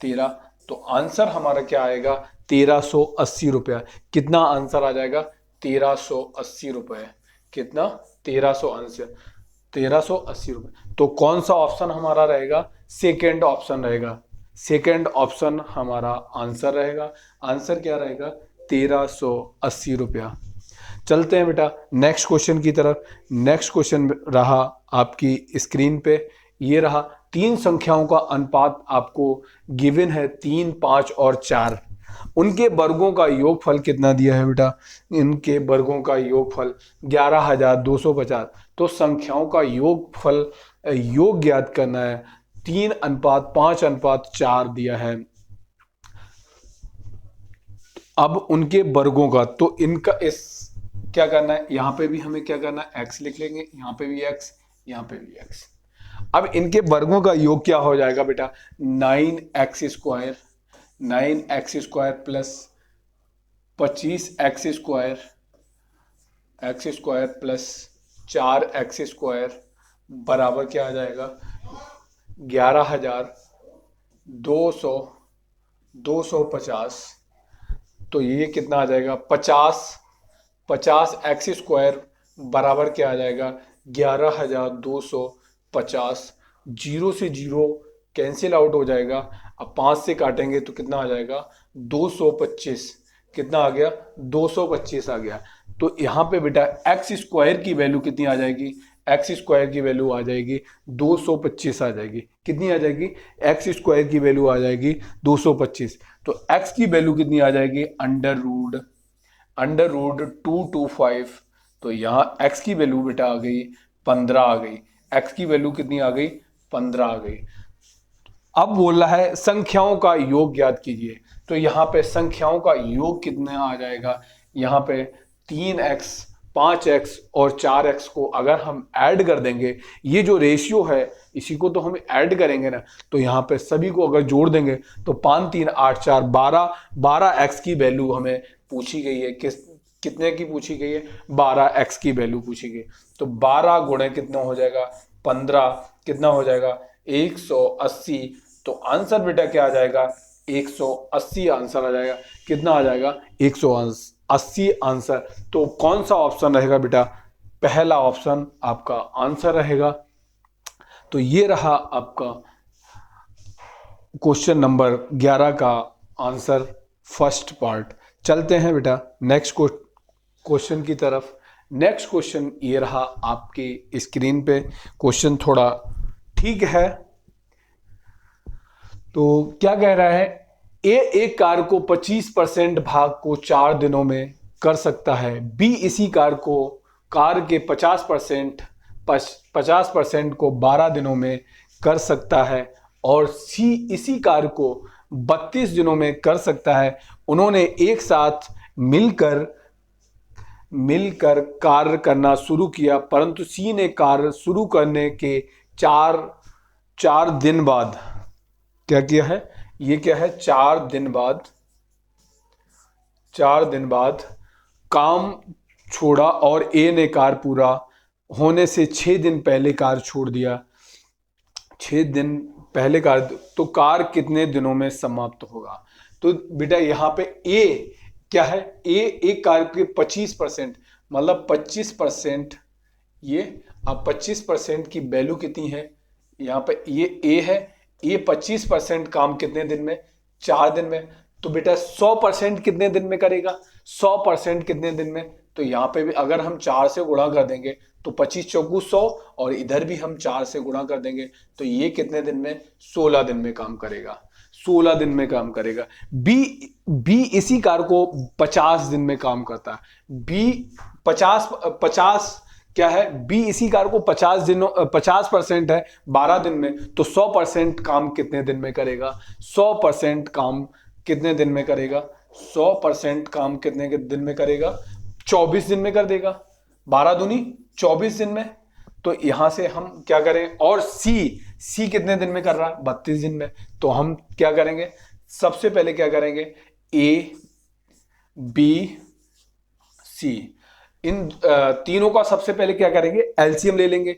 Speaker 1: 13। तो आंसर हमारा क्या आएगा 1380 रुपया। कितना आंसर आ जाएगा 1380 रुपए, कितना 1380 रुपए। तो कौन सा ऑप्शन हमारा रहेगा, सेकेंड ऑप्शन रहेगा, सेकेंड ऑप्शन हमारा आंसर रहेगा। आंसर क्या रहेगा 1380 रुपया। चलते हैं बेटा नेक्स्ट क्वेश्चन की तरफ। नेक्स्ट क्वेश्चन रहा आपकी स्क्रीन पे, ये रहा। तीन संख्याओं का अनुपात आपको गिवन है 3, 5 और 4। उनके वर्गों का योगफल कितना दिया है बेटा? इनके वर्गों का योगफल 11,250। तो संख्याओं का योगफल योग ज्ञात करना है। 3:5:4 दिया है। अब उनके वर्गों का, तो इनका इस क्या करना है, यहां पे भी हमें क्या करना है, x लिख लेंगे, यहां पे भी x, यहां पे भी x। अब इनके वर्गों का योग क्या हो जाएगा बेटा? 9x² 9x² plus 25x² x² plus 4x² बराबर क्या आ जाएगा? 11,250। तो ये कितना आ जाएगा? 50x² बराबर क्या आ जाएगा? 11,250। जीरो से जीरो कैंसिल आउट हो जाएगा। अब 5 से काटेंगे तो कितना आ जाएगा? 225। कितना आ गया? 225 आ गया। तो यहाँ पे बेटा x² की वैल्यू कितनी आ जाएगी? x² की वैल्यू आ जाएगी 225 आ जाएगी। कितनी आ जाएगी? x² की वैल्यू आ जाएगी 225। तो x की वैल्यू कितनी आ जाएगी? Under root 225। तो यहाँ x की वैल्यू बेटा आ गई 15 आ गई। x की वैल्यू कितनी आ गई? 15 आ गई। अब बोल रहा है संख्याओं का योग ज्ञात कीजिए। तो यहाँ पे संख्याओं का योग कितना आ जाएगा? यहाँ पे 3x, 5x और 4x को अगर हम ऐड कर देंगे, ये जो रेशियो है इसी को तो हम ऐड करेंगे ना। तो यहाँ पे सभी को अगर जोड़ देंगे तो 5, 3, 8, 4, 12x की वैल्यू हमें पूछी गई है। कितने की पूछी गई है? 12x की वैल्यू पूछी गई। तो 12 गुणे कितना हो जाएगा? 15। कितना हो जाएगा? 180। तो आंसर बेटा क्या आ जाएगा? 180 आंसर आ जाएगा। कितना आ जाएगा? 180 आंसर। तो कौन सा ऑप्शन रहेगा बेटा? पहला ऑप्शन आपका आंसर रहेगा। तो ये रहा आपका क्वेश्चन नंबर 11 का आंसर, फर्स्ट पार्ट। चलते हैं बेटा नेक्स्ट क्वेश्चन की तरफ। नेक्स्ट क्वेश्चन ये रहा आपके स्क्रीन पे। क्वेश्चन थोड़ा ठीक है। तो क्या कह रहा है? ए एक कार को 25% भाग को 4 दिनों में कर सकता है। बी इसी कार के 50% को 12 दिनों में कर सकता है। और सी इसी कार को 32 दिनों में कर सकता है। उन्होंने एक साथ मिलकर कार्य करना शुरू किया, परंतु सी ने कार्य शुरू करने के 4 दिन बाद क्या किया है? ये क्या है? 4 दिन बाद काम छोड़ा और ए ने कार्य पूरा होने से 6 दिन पहले कार्य छोड़ दिया। 6 दिन पहले कार्य, तो कार्य कितने दिनों में समाप्त होगा? तो बेटा यहाँ पे ए क्या है? ए एक कार्य के 25%, मतलब 25%। ये अब 25% की वैल्यू कितनी है? यहाँ पे ये ए है। ये 25% काम कितने दिन में? 4 दिन में। तो बेटा 100% कितने दिन में करेगा? 100% कितने दिन में? तो यहाँ पे भी अगर हम 4 से गुणा कर देंगे तो 25 चौकू 100, और इधर भी हम 4 से गुणा कर देंगे तो ये कितने दिन में? 16 दिन में काम करेगा। 16 दिन में काम करेगा। बी इसी कार्य को 50 दिन में काम करता है। बी 50 क्या है? बी इसी कार्य को 50% है 12 दिन में, तो 100% काम कितने दिन में करेगा? 100% काम कितने दिन में करेगा? 100% काम कितने दिन में करेगा? 24 दिन में कर देगा। 12 दूनी 24 दिन में। तो यहां से हम क्या करें? और सी कितने दिन में कर रहा है? 32 दिन में। तो हम क्या करेंगे? सबसे पहले क्या करेंगे? ए, बी, सी, इन तीनों का सबसे पहले क्या करेंगे? एलसीएम ले लेंगे।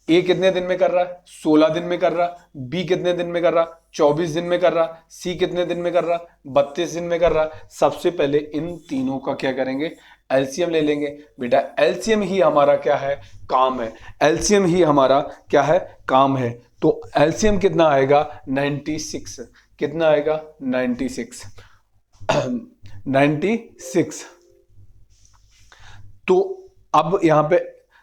Speaker 1: ए कितने दिन में कर रहा है? 16 दिन में कर रहा। बी कितने दिन में कर रहा? 24 दिन में कर रहा। सी कितने दिन में कर रहा? 32 दिन में कर रहा। सबसे पहले इन तीनों का क्या करेंगे? एलसीएम ले लेंगे। बेटा एलसीएम ही हमारा क्या है? काम है। एलसीएम ही हमारा क्या है? काम है। तो एलसीएम कितना आएगा? 96। कितना आएगा? 96। 96। तो अब यहां पे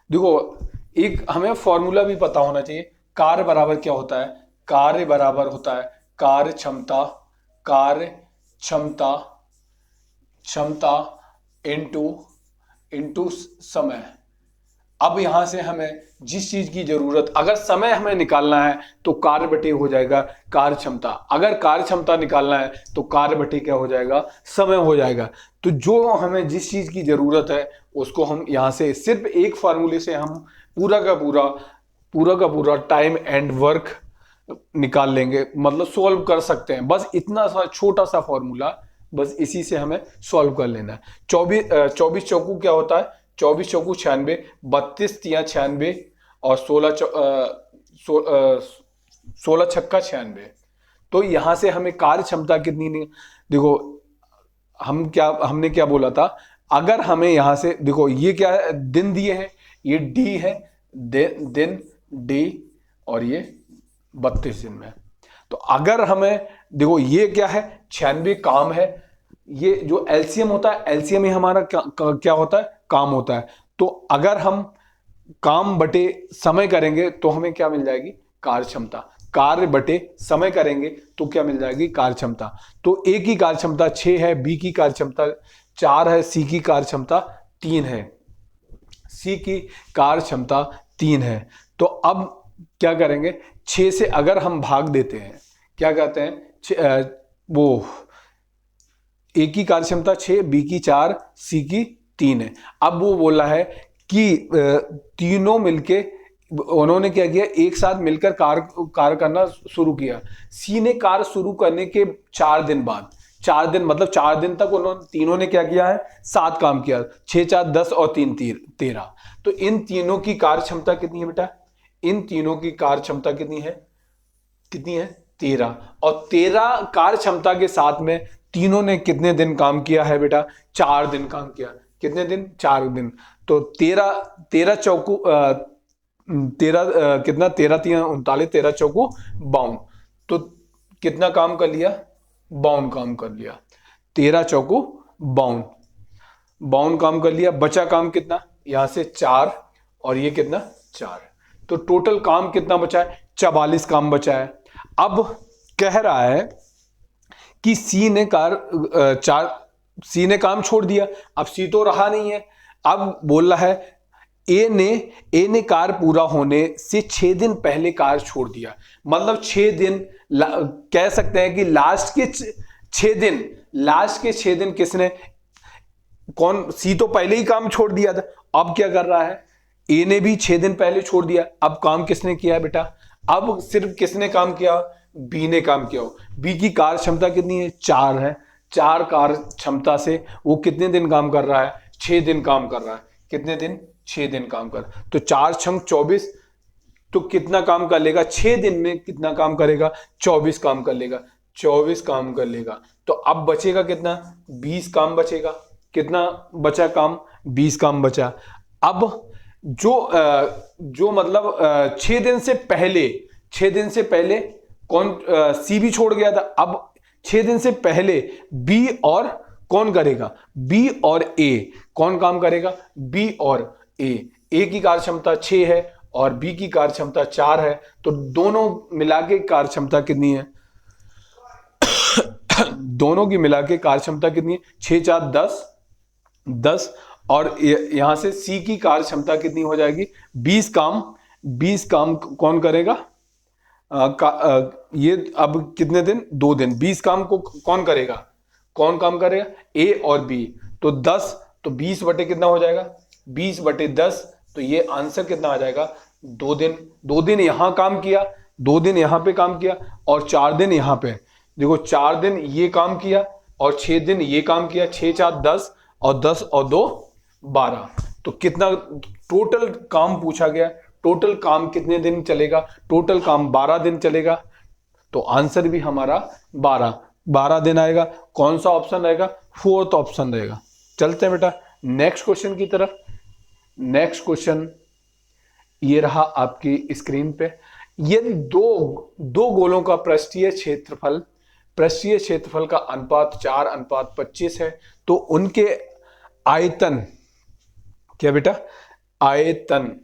Speaker 1: देखो, एक हमें फॉर्मूला भी पता होना चाहिए। कार्य बराबर क्या होता है, कार्य बराबर होता है कार्य क्षमता, कार्य क्षमता, क्षमता इनटू इनटू समय। अब यहां से हमें जिस चीज की जरूरत, अगर समय हमें निकालना है तो कार्य बटे हो जाएगा कार्य क्षमता, अगर कार्य क्षमता निकालना है तो कार्य बटे क्या हो जाएगा, समय हो जाएगा। तो जो हमें जिस चीज की जरूरत है उसको हम यहां से सिर्फ एक फार्मूले से हम पूरा का पूरा टाइम एंड वर्क निकाल लेंगे, मतलब सोल्व कर सकते हैं। बस इतना सा छोटा सा फॉर्मूला, बस इसी से हमें सॉल्व कर लेना है। 24 चौकू क्या होता है, 24 चौकू 96, 32 तिया 96 और 16 छक्का 96। तो यहां से हमें कार्य क्षमता कितनी नहीं, देखो हमने क्या बोला था, अगर हमें यहां से देखो ये क्या है, दिन दिए हैं, ये डी है, दिन डी, और ये 32 दिन में। तो अगर हमें देखो ये क्या है, 96 काम है, ये जो एलसीएम होता है, एलसीएम ही हमारा क्या होता है, काम होता है। तो अगर हम काम बटे समय करेंगे तो हमें क्या मिल जाएगी, कार्य क्षमता। कार्य बटे समय करेंगे तो क्या मिल जाएगी, कार्य क्षमता। तो ए की कार्य क्षमता 6 है, बी की कार्य क्षमता 4 है, सी की कार्य क्षमता 3 है, सी की कार्य क्षमता 3 है। तो अब क्या करेंगे, 6 से अगर हम भाग देते हैं, क्या कहते हैं, वो ए की कार्य क्षमता 6, बी की 4, सी की 3 है। अब वो बोला है कि तीनों मिलके उन्होंने क्या किया, एक साथ मिलकर कार्य करना शुरू किया। सी ने कार्य शुरू करने के 4 दिन बाद, 4 दिन मतलब 4 दिन तक उन्होंने तीनों ने क्या किया है, 7 काम किया, 6 4 10 और 3 13। तो इन तीनों की कार्य क्षमता कितनी है बेटा, इन तीनों की कार्य क्षमता कितनी है, 13। और 13 कार्य क्षमता के साथ में तीनों ने कितने दिन काम किया है बेटा, 4 दिन काम किया। कितने दिन, 4 दिन। तो 13 चौकू 13 कितना, 13 3 39, 13 चौकू 52। तो कितना काम कर लिया, 52 काम कर लिया, 13 चौकू 52 काम कर लिया। बचा काम कितना, यहां से 4 और ये कितना 4। तो टोटल काम कितना बचा है, 44 काम बचा है। अब कह रहा है कि सी ने काम छोड़ दिया, अब सी तो रहा नहीं है। अब बोल रहा है ए ने कार्य पूरा होने से 6 दिन पहले कार्य छोड़ दिया। मतलब 6 दिन, कह सकते हैं कि लास्ट के 6 दिन किसने, कौन, सी तो पहले ही काम छोड़ दिया था। अब क्या कर रहा है, ए ने भी 6 दिन पहले छोड़ दिया। अब काम किसने किया है बेटा, अब सिर्फ किसने काम किया, बी ने काम किया। बी की कार्य क्षमता कितनी है, 4 है। 4 कार्य क्षमता से वो कितने दिन काम कर रहा है, 6 दिन काम कर रहा है। कितने दिन, 6 दिन काम कर। तो 4 छंग 24, तो कितना काम कर लेगा, 6 दिन में कितना काम करेगा, 24 काम कर लेगा, 24 काम कर लेगा। तो अब बचेगा कितना, 20 काम बचेगा। कितना बचा काम, 20 काम बचा। अब जो मतलब 6 दिन से पहले कौन, सी भी छोड़ गया था। अब 6 दिन से पहले बी और कौन करेगा, बी और ए, कौन काम करेगा, बी और ए की कार्य क्षमता 6 है और बी की कार्य क्षमता 4 है। तो दोनों मिला के कार्य क्षमता कितनी है, दोनों की मिला के कार्य क्षमता कितनी है, 6 4 10 और यहां से सी की कार्य क्षमता कितनी हो जाएगी, 20 काम कौन करेगा, ये अब कितने दिन, 2 दिन। 20 काम को कौन करेगा, कौन काम करेगा, ए और बी। तो 10, तो 20 बटे कितना हो जाएगा, 20 बटे 10। तो ये आंसर कितना आ जाएगा, 2 दिन। 2 दिन यहां काम किया, 2 दिन यहां पे काम किया और 4 दिन यहां पे। देखो 4 दिन ये काम किया और 6 दिन ये काम किया। 6 4 10 और 10 और 2 12। तो कितना टोटल काम पूछा गया, टोटल काम कितने दिन चलेगा, टोटल काम 12 दिन चलेगा। तो आंसर भी हमारा 12 दिन आएगा। कौन सा ऑप्शन रहेगा, 4th ऑप्शन रहेगा। चलते हैं बेटा नेक्स्ट क्वेश्चन की तरफ। नेक्स्ट क्वेश्चन ये रहा आपकी स्क्रीन पे। ये दो गोलों का पृष्ठीय क्षेत्रफल का अनुपात 4:25 है। तो उनके आयतन, क्या बेटा, आयतन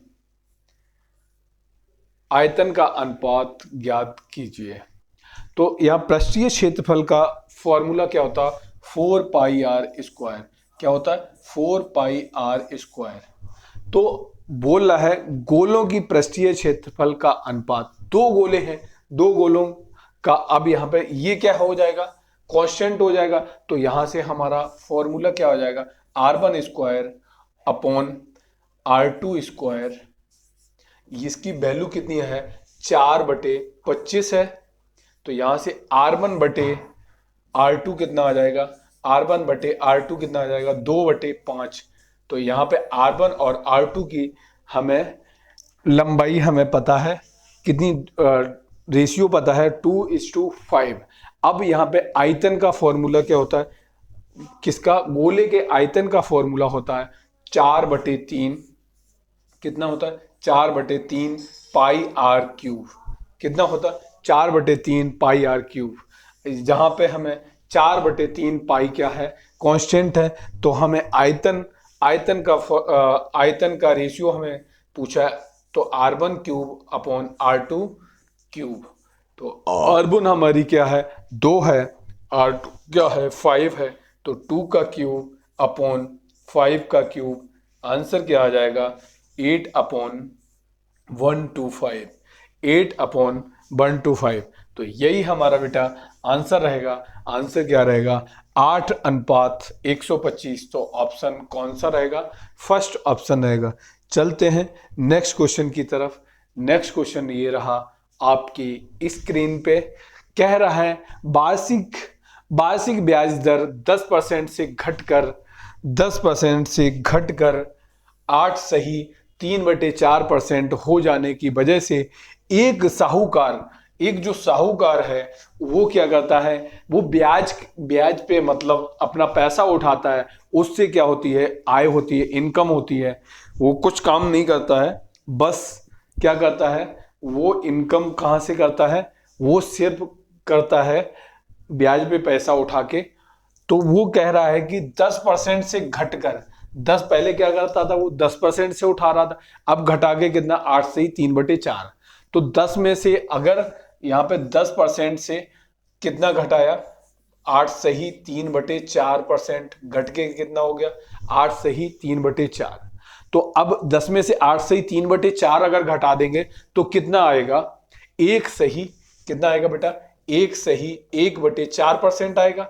Speaker 1: आयतन का अनुपात ज्ञात कीजिए। तो यहाँ पृष्ठीय क्षेत्रफल का फॉर्मूला क्या होता है, 4πr²। क्या होता है, 4πr²। तो बोल रहा है गोलों की पृष्ठीय क्षेत्रफल का अनुपात, दो गोले हैं, दो गोलों का, अब यहाँ पे ये क्या हो जाएगा, कांस्टेंट हो जाएगा। तो यहां से हमारा फॉर्मूला क्या हो जाएगा, r1² अपॉन r2²। इसकी वैल्यू कितनी है, 4/25 है। तो यहां से r1/r2 कितना आ जाएगा, r1/r2 कितना आ जाएगा, 2/5। तो यहाँ पे r1 और r2 की हमें लंबाई हमें पता है कितनी, रेशियो पता है 2:5। अब यहाँ पे आयतन का फॉर्मूला क्या होता है, किसका, गोले के आयतन का फॉर्मूला होता है 4/3। कितना होता है, 4/3 πr³। कितना होता है, 4/3 πr³। जहां पे हमें 4/3 पाई क्या है, कांस्टेंट है। तो हमें आयतन का रेशियो हमें पूछा है, तो r1³ अपॉन r2³। तो r1 हमारी क्या है, 2 है, r2 क्या है, 5 है। तो 2 का क्यूब अपॉन 5 का क्यूब, आंसर क्या आ जाएगा, 8/125। 8/125। तो यही हमारा बेटा आंसर रहेगा। आंसर क्या रहेगा, 8:125। तो ऑप्शन कौन सा रहेगा, फर्स्ट ऑप्शन रहेगा। चलते हैं नेक्स्ट क्वेश्चन की तरफ। नेक्स्ट क्वेश्चन ये रहा आपकी स्क्रीन पे, कह रहा है वार्षिक ब्याज दर 10% से घटकर 8 सही 3/4% हो जाने की वजह से एक जो साहूकार है वो क्या करता है, वो ब्याज पे मतलब अपना पैसा उठाता है, उससे क्या होती है, आय होती है, इनकम होती है। वो कुछ काम नहीं करता है, बस क्या करता है, वो इनकम कहाँ से करता है, वो सिर्फ करता है ब्याज पे पैसा उठा के। तो वो कह रहा है कि 10% से घटकर, 10 पहले क्या करता था, वो 10% से उठा रहा था, अब घटा के कितना, 8 से ही 3/4। तो 10 में से अगर यहाँ पे 10% से कितना घटाया, 8 से ही 3/4%, घट के कितना हो गया, 8 से ही 3/4। तो अब 10 में से 8 से ही 3/4 अगर घटा देंगे तो कितना आएगा, 1 सही कितना आएगा बेटा, 1 सही 1/4% आएगा।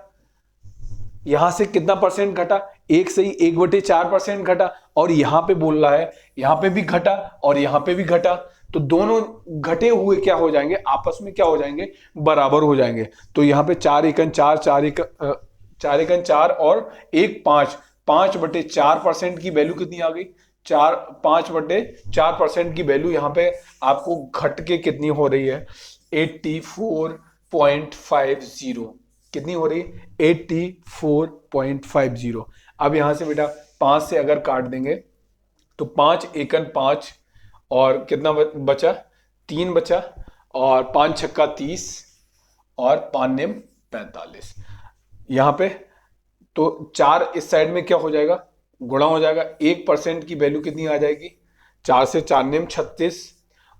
Speaker 1: यहां से कितना परसेंट घटा, 1 से ही 1/4% घटा। और यहां पे बोल रहा है, यहां पे भी घटा और यहां पे भी घटा। तो दोनों घटे हुए क्या हो जाएंगे, आपस में क्या हो जाएंगे, बराबर हो जाएंगे। तो यहाँ पे 4 एकन 4, 4 एकन 4 और 1 5, 5/4% की वैल्यू कितनी आ गई, 5/4% की वैल्यू यहाँ पे आपको घट के कितनी हो रही है, 84.50। कितनी हो रही है, 84.50। अब यहां से बेटा 5 से अगर काट देंगे तो 5 एकन 5 और कितना बचा, 3 बचा, और 5 छक्का 30 और 5 नेम 45। यहां पे तो 4 इस साइड में क्या हो जाएगा, गुणा हो जाएगा। 1% की वैल्यू कितनी आ जाएगी, 4 से 4 नेम 36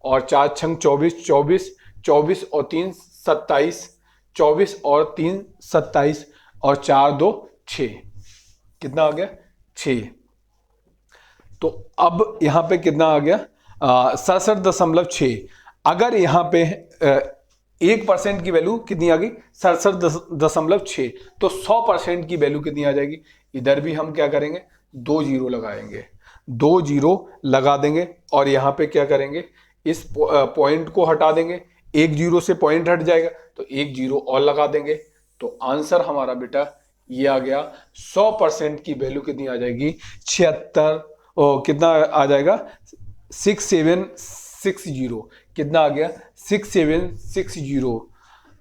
Speaker 1: और 4 छंग 24, 24 और 3 27, 24 और 3 27 और 4 2 6, कितना आ गया, 6। तो अब यहां पे कितना आ गया, 67.6। अगर यहां पे 1% की वैल्यू कितनी आ गई, 67.6। तो 100% की वैल्यू कितनी आ जाएगी, इधर भी हम क्या करेंगे, 2 जीरो लगाएंगे, 2 जीरो लगा देंगे। और यहां पे क्या करेंगे, इस पॉइंट को हटा देंगे, 1 जीरो से पॉइंट हट जाएगा तो 1 जीरो और लगा देंगे। तो आंसर हमारा बेटा ये आ गया, 100% की वैल्यू कितनी आ जाएगी, 76, कितना आ जाएगा, 6760। कितना आ गया, 6760।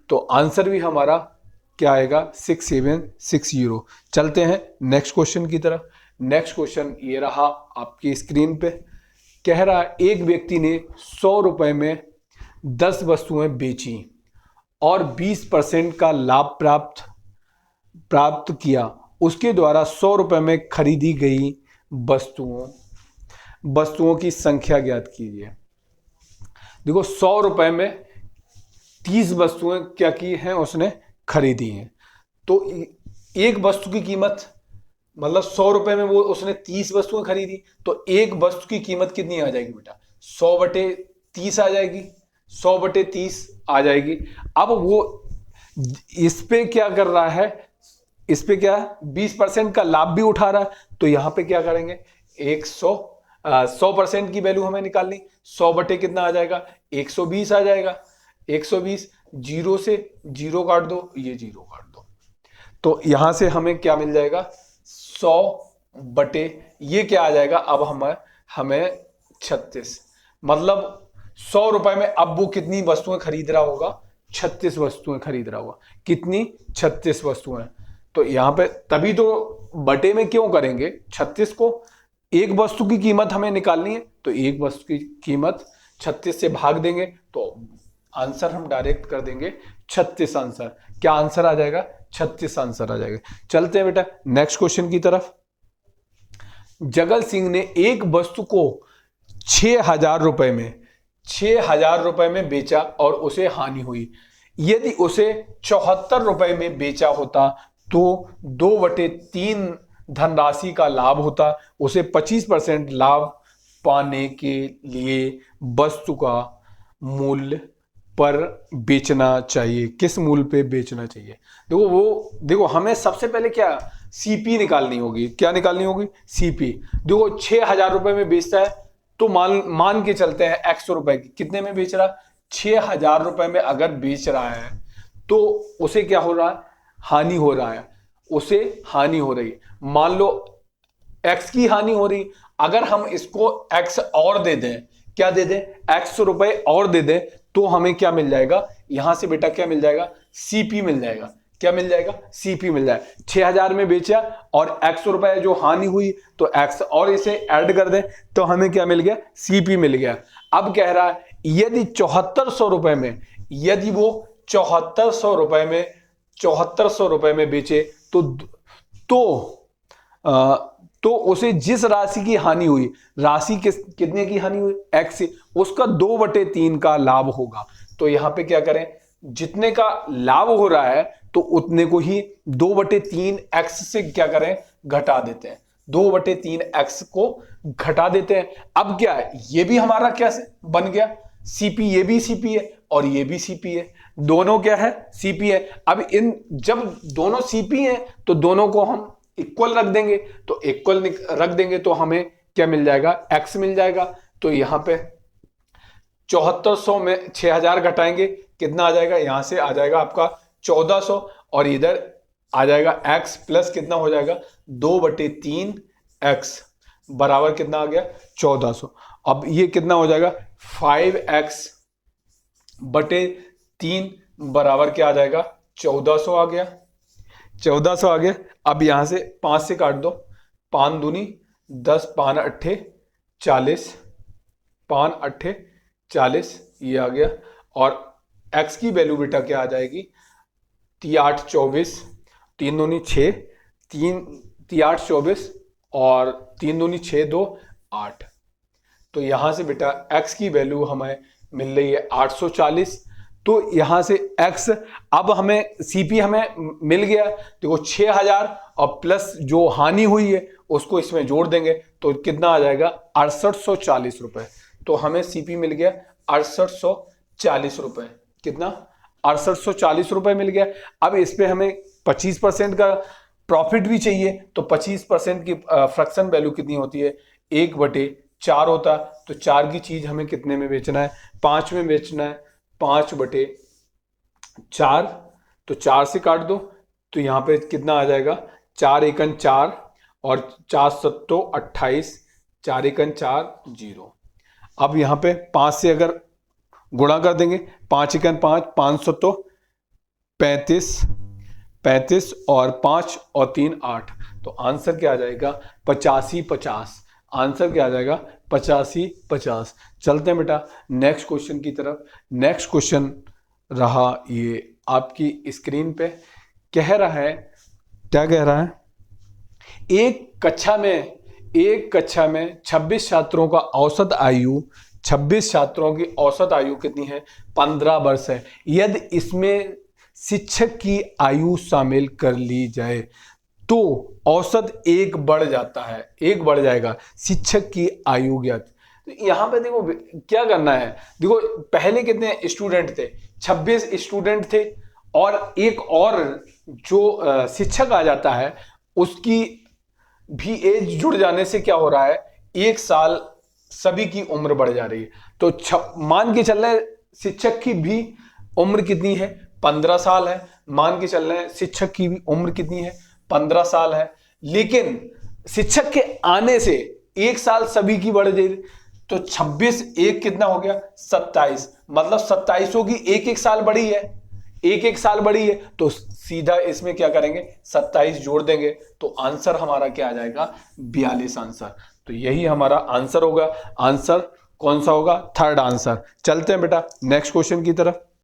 Speaker 1: तो आंसर भी हमारा क्या आएगा, 6760। चलते हैं नेक्स्ट क्वेश्चन की तरफ। नेक्स्ट क्वेश्चन ये रहा आपकी स्क्रीन पे, कह रहा है एक व्यक्ति ने 100 रुपए में 10 वस्तुएं बेची और 20% का लाभ प्राप्त किया। उसके द्वारा 100 रुपए में खरीदी गई वस्तुओं की संख्या ज्ञात कीजिए। देखो 100 रुपए में 30 वस्तुएं क्या की हैं, उसने खरीदी हैं। तो एक वस्तु की कीमत, मतलब 100 रुपए में वो उसने 30 वस्तुएं खरीदी, तो एक वस्तु की कीमत कितनी आ जाएगी बेटा? 100/30 आ जाएगी, 100/30 आ जाएगी। अब वो इस पे क्या कर रहा है, इस पे क्या 20% का लाभ भी उठा रहा है, तो यहां पे क्या करेंगे, 100% की वैल्यू हमें निकालनी, 100 बटे कितना आ जाएगा, 120 आ जाएगा। 120, जीरो से जीरो काट दो, ये जीरो काट दो, तो यहां से हमें क्या मिल जाएगा, 100 बटे ये क्या आ जाएगा, अब हमें 36, मतलब 100 रुपए में अब वो कितनी वस्तुएं खरीद रहा होगा, 36 वस्तुएं खरीद रहा होगा। कितनी? 36 वस्तुएं। तो यहां पे तभी तो बटे में क्यों करेंगे 36 को, एक वस्तु की कीमत हमें निकालनी है, तो एक वस्तु की कीमत 36 से भाग देंगे, तो आंसर हम डायरेक्ट कर देंगे 36 आंसर। क्या आंसर आ जाएगा? 36 आंसर आ जाएगा। चलते हैं बेटा नेक्स्ट क्वेश्चन की तरफ। जगल सिंह ने एक वस्तु को 6,000 रुपए में बेचा और उसे हानि हुई। यदि उसे 74 रुपए में बेचा होता तो 2/3 धनराशि का लाभ होता। उसे 25% लाभ पाने के लिए वस्तु का मूल्य पर बेचना चाहिए। किस मूल्य पे बेचना चाहिए? देखो हमें सबसे पहले क्या सीपी निकालनी होगी। क्या निकालनी होगी? सीपी। देखो 6,000 रुपए में बेचता है, तो मान के चलते हैं 100 रुपए की, कितने में बेच रहा? 6,000 रुपए में अगर बेच रहा है तो उसे क्या हो रहा है? हानि हो रहा है, उसे हानि हो रही है। मान लो x की हानि हो रही, अगर हम इसको x और दे दें, क्या दे दें? 100 रुपए और दे दें, तो हमें क्या मिल जाएगा? यहां से बेटा क्या मिल जाएगा? सीपी मिल जाएगा। क्या मिल जाएगा? सीपी मिल जाएगा। 6,000 में बेचा और 100 रुपए जो हानि हुई, तो x और इसे ऐड कर दें, तो हमें क्या मिल गया? सीपी मिल गया। अब कह रहा है यदि 7400 रुपए में, यदि वो 7400 रुपए में बेचे तो उसे जिस राशि की हानि हुई, राशि कितने की हानि हुई? x से, उसका 2/3 का लाभ होगा। तो यहां पे क्या करें, जितने का लाभ हो रहा है तो उतने को ही 2/3 x से क्या करें? घटा देते हैं। 2/3 x को घटा देते हैं। अब क्या है, ये भी हमारा क्या बन गया? सीपी। ये भी सीपी है और ये भी सीपी है, दोनों क्या है? सीपी है। अब जब दोनों सीपी हैं तो दोनों को हम इक्वल रख देंगे, तो इक्वल रख देंगे तो हमें क्या मिल जाएगा? x मिल जाएगा। तो यहां पे 7400 में 6,000 घटाएंगे, कितना आ जाएगा? यहां से आ जाएगा आपका 1400, और इधर आ जाएगा x प्लस कितना हो जाएगा? 2/3 x बराबर कितना आ गया? 1400। अब ये कितना हो जाएगा? 5x/3 बराबर क्या आ जाएगा? 1400 आ गया। 1400 आ गया। अब यहां से 5 से काट दो, 5 दूनी 10, 5 अट्ठे 40, 5 अट्ठे 40, ये आ गया। और x की वैल्यू बेटा क्या आ जाएगी? 3 8 24, 3 दूनी 6, 3 8 24 और 3 दूनी 6 2 8। तो यहां से बेटा x की वैल्यू हमें मिल रही है 840। तो यहां से x, अब हमें सीपी हमें मिल गया। देखो 6,000 और प्लस जो हानि हुई है उसको इसमें जोड़ देंगे, तो कितना आ जाएगा? 6840 रुपए। तो हमें सीपी मिल गया 6840 रुपए। कितना? 6840 रुपए मिल गया। अब इस पे हमें 25% का प्रॉफिट भी चाहिए, तो 25% की फ्रैक्शन वैल्यू कितनी होती है? 1/4 होता। तो 4 की चीज हमें कितने में बेचना है? 5 में बेचना है। 5/4, तो 4 से काट दो, तो यहां पे कितना आ जाएगा? 4 एकन 4 और 4 सत्तो 28, 4 एकन 4 0। अब यहां पे 5 से अगर गुणा कर देंगे, 5 एकन 5, 5 सत्तो 35, 35 और 5 और 3 8। तो आंसर क्या आ जाएगा? 85-50। आंसर क्या आ जाएगा? 85-50। चलते हैं बेटा नेक्स्ट क्वेश्चन की तरफ। नेक्स्ट क्वेश्चन रहा ये आपकी स्क्रीन पे। कह रहा है, क्या कह रहा है? एक कक्षा में 26 छात्रों का औसत आयु 26 छात्रों की औसत आयु कितनी है? 15 वर्ष है। यदि इसमें शिक्षक की आयु शामिल कर ली जाए तो औसत 1 बढ़ जाता है, 1 बढ़ जाएगा। शिक्षक की आयु ज्ञात। तो यहां पे देखो क्या करना है, देखो पहले कितने स्टूडेंट थे? 26 स्टूडेंट थे, और एक और जो शिक्षक आ जाता है उसकी भी एज जुड़ जाने से क्या हो रहा है, 1 साल सभी की उम्र बढ़ जा रही है। तो मान के चल रहे शिक्षक की भी उम्र कितनी है? 15 साल है। मान के चल रहे हैं शिक्षक की भी उम्र कितनी है? 15 साल है। लेकिन शिक्षक के आने से 1 साल सभी की बढ़ गई, तो 26 1 कितना हो गया? 27। मतलब 27 की 1 साल बढ़ी है, 1 साल बढ़ी है, तो सीधा इसमें क्या करेंगे? 27 जोड़ देंगे, तो आंसर हमारा क्या आ जाएगा? 42 आंसर। तो यही हमारा आंसर होगा। आंसर कौन सा होगा? Third answer. चलते हैं बेटा नेक्स्ट क्वेश्चन की तरफ।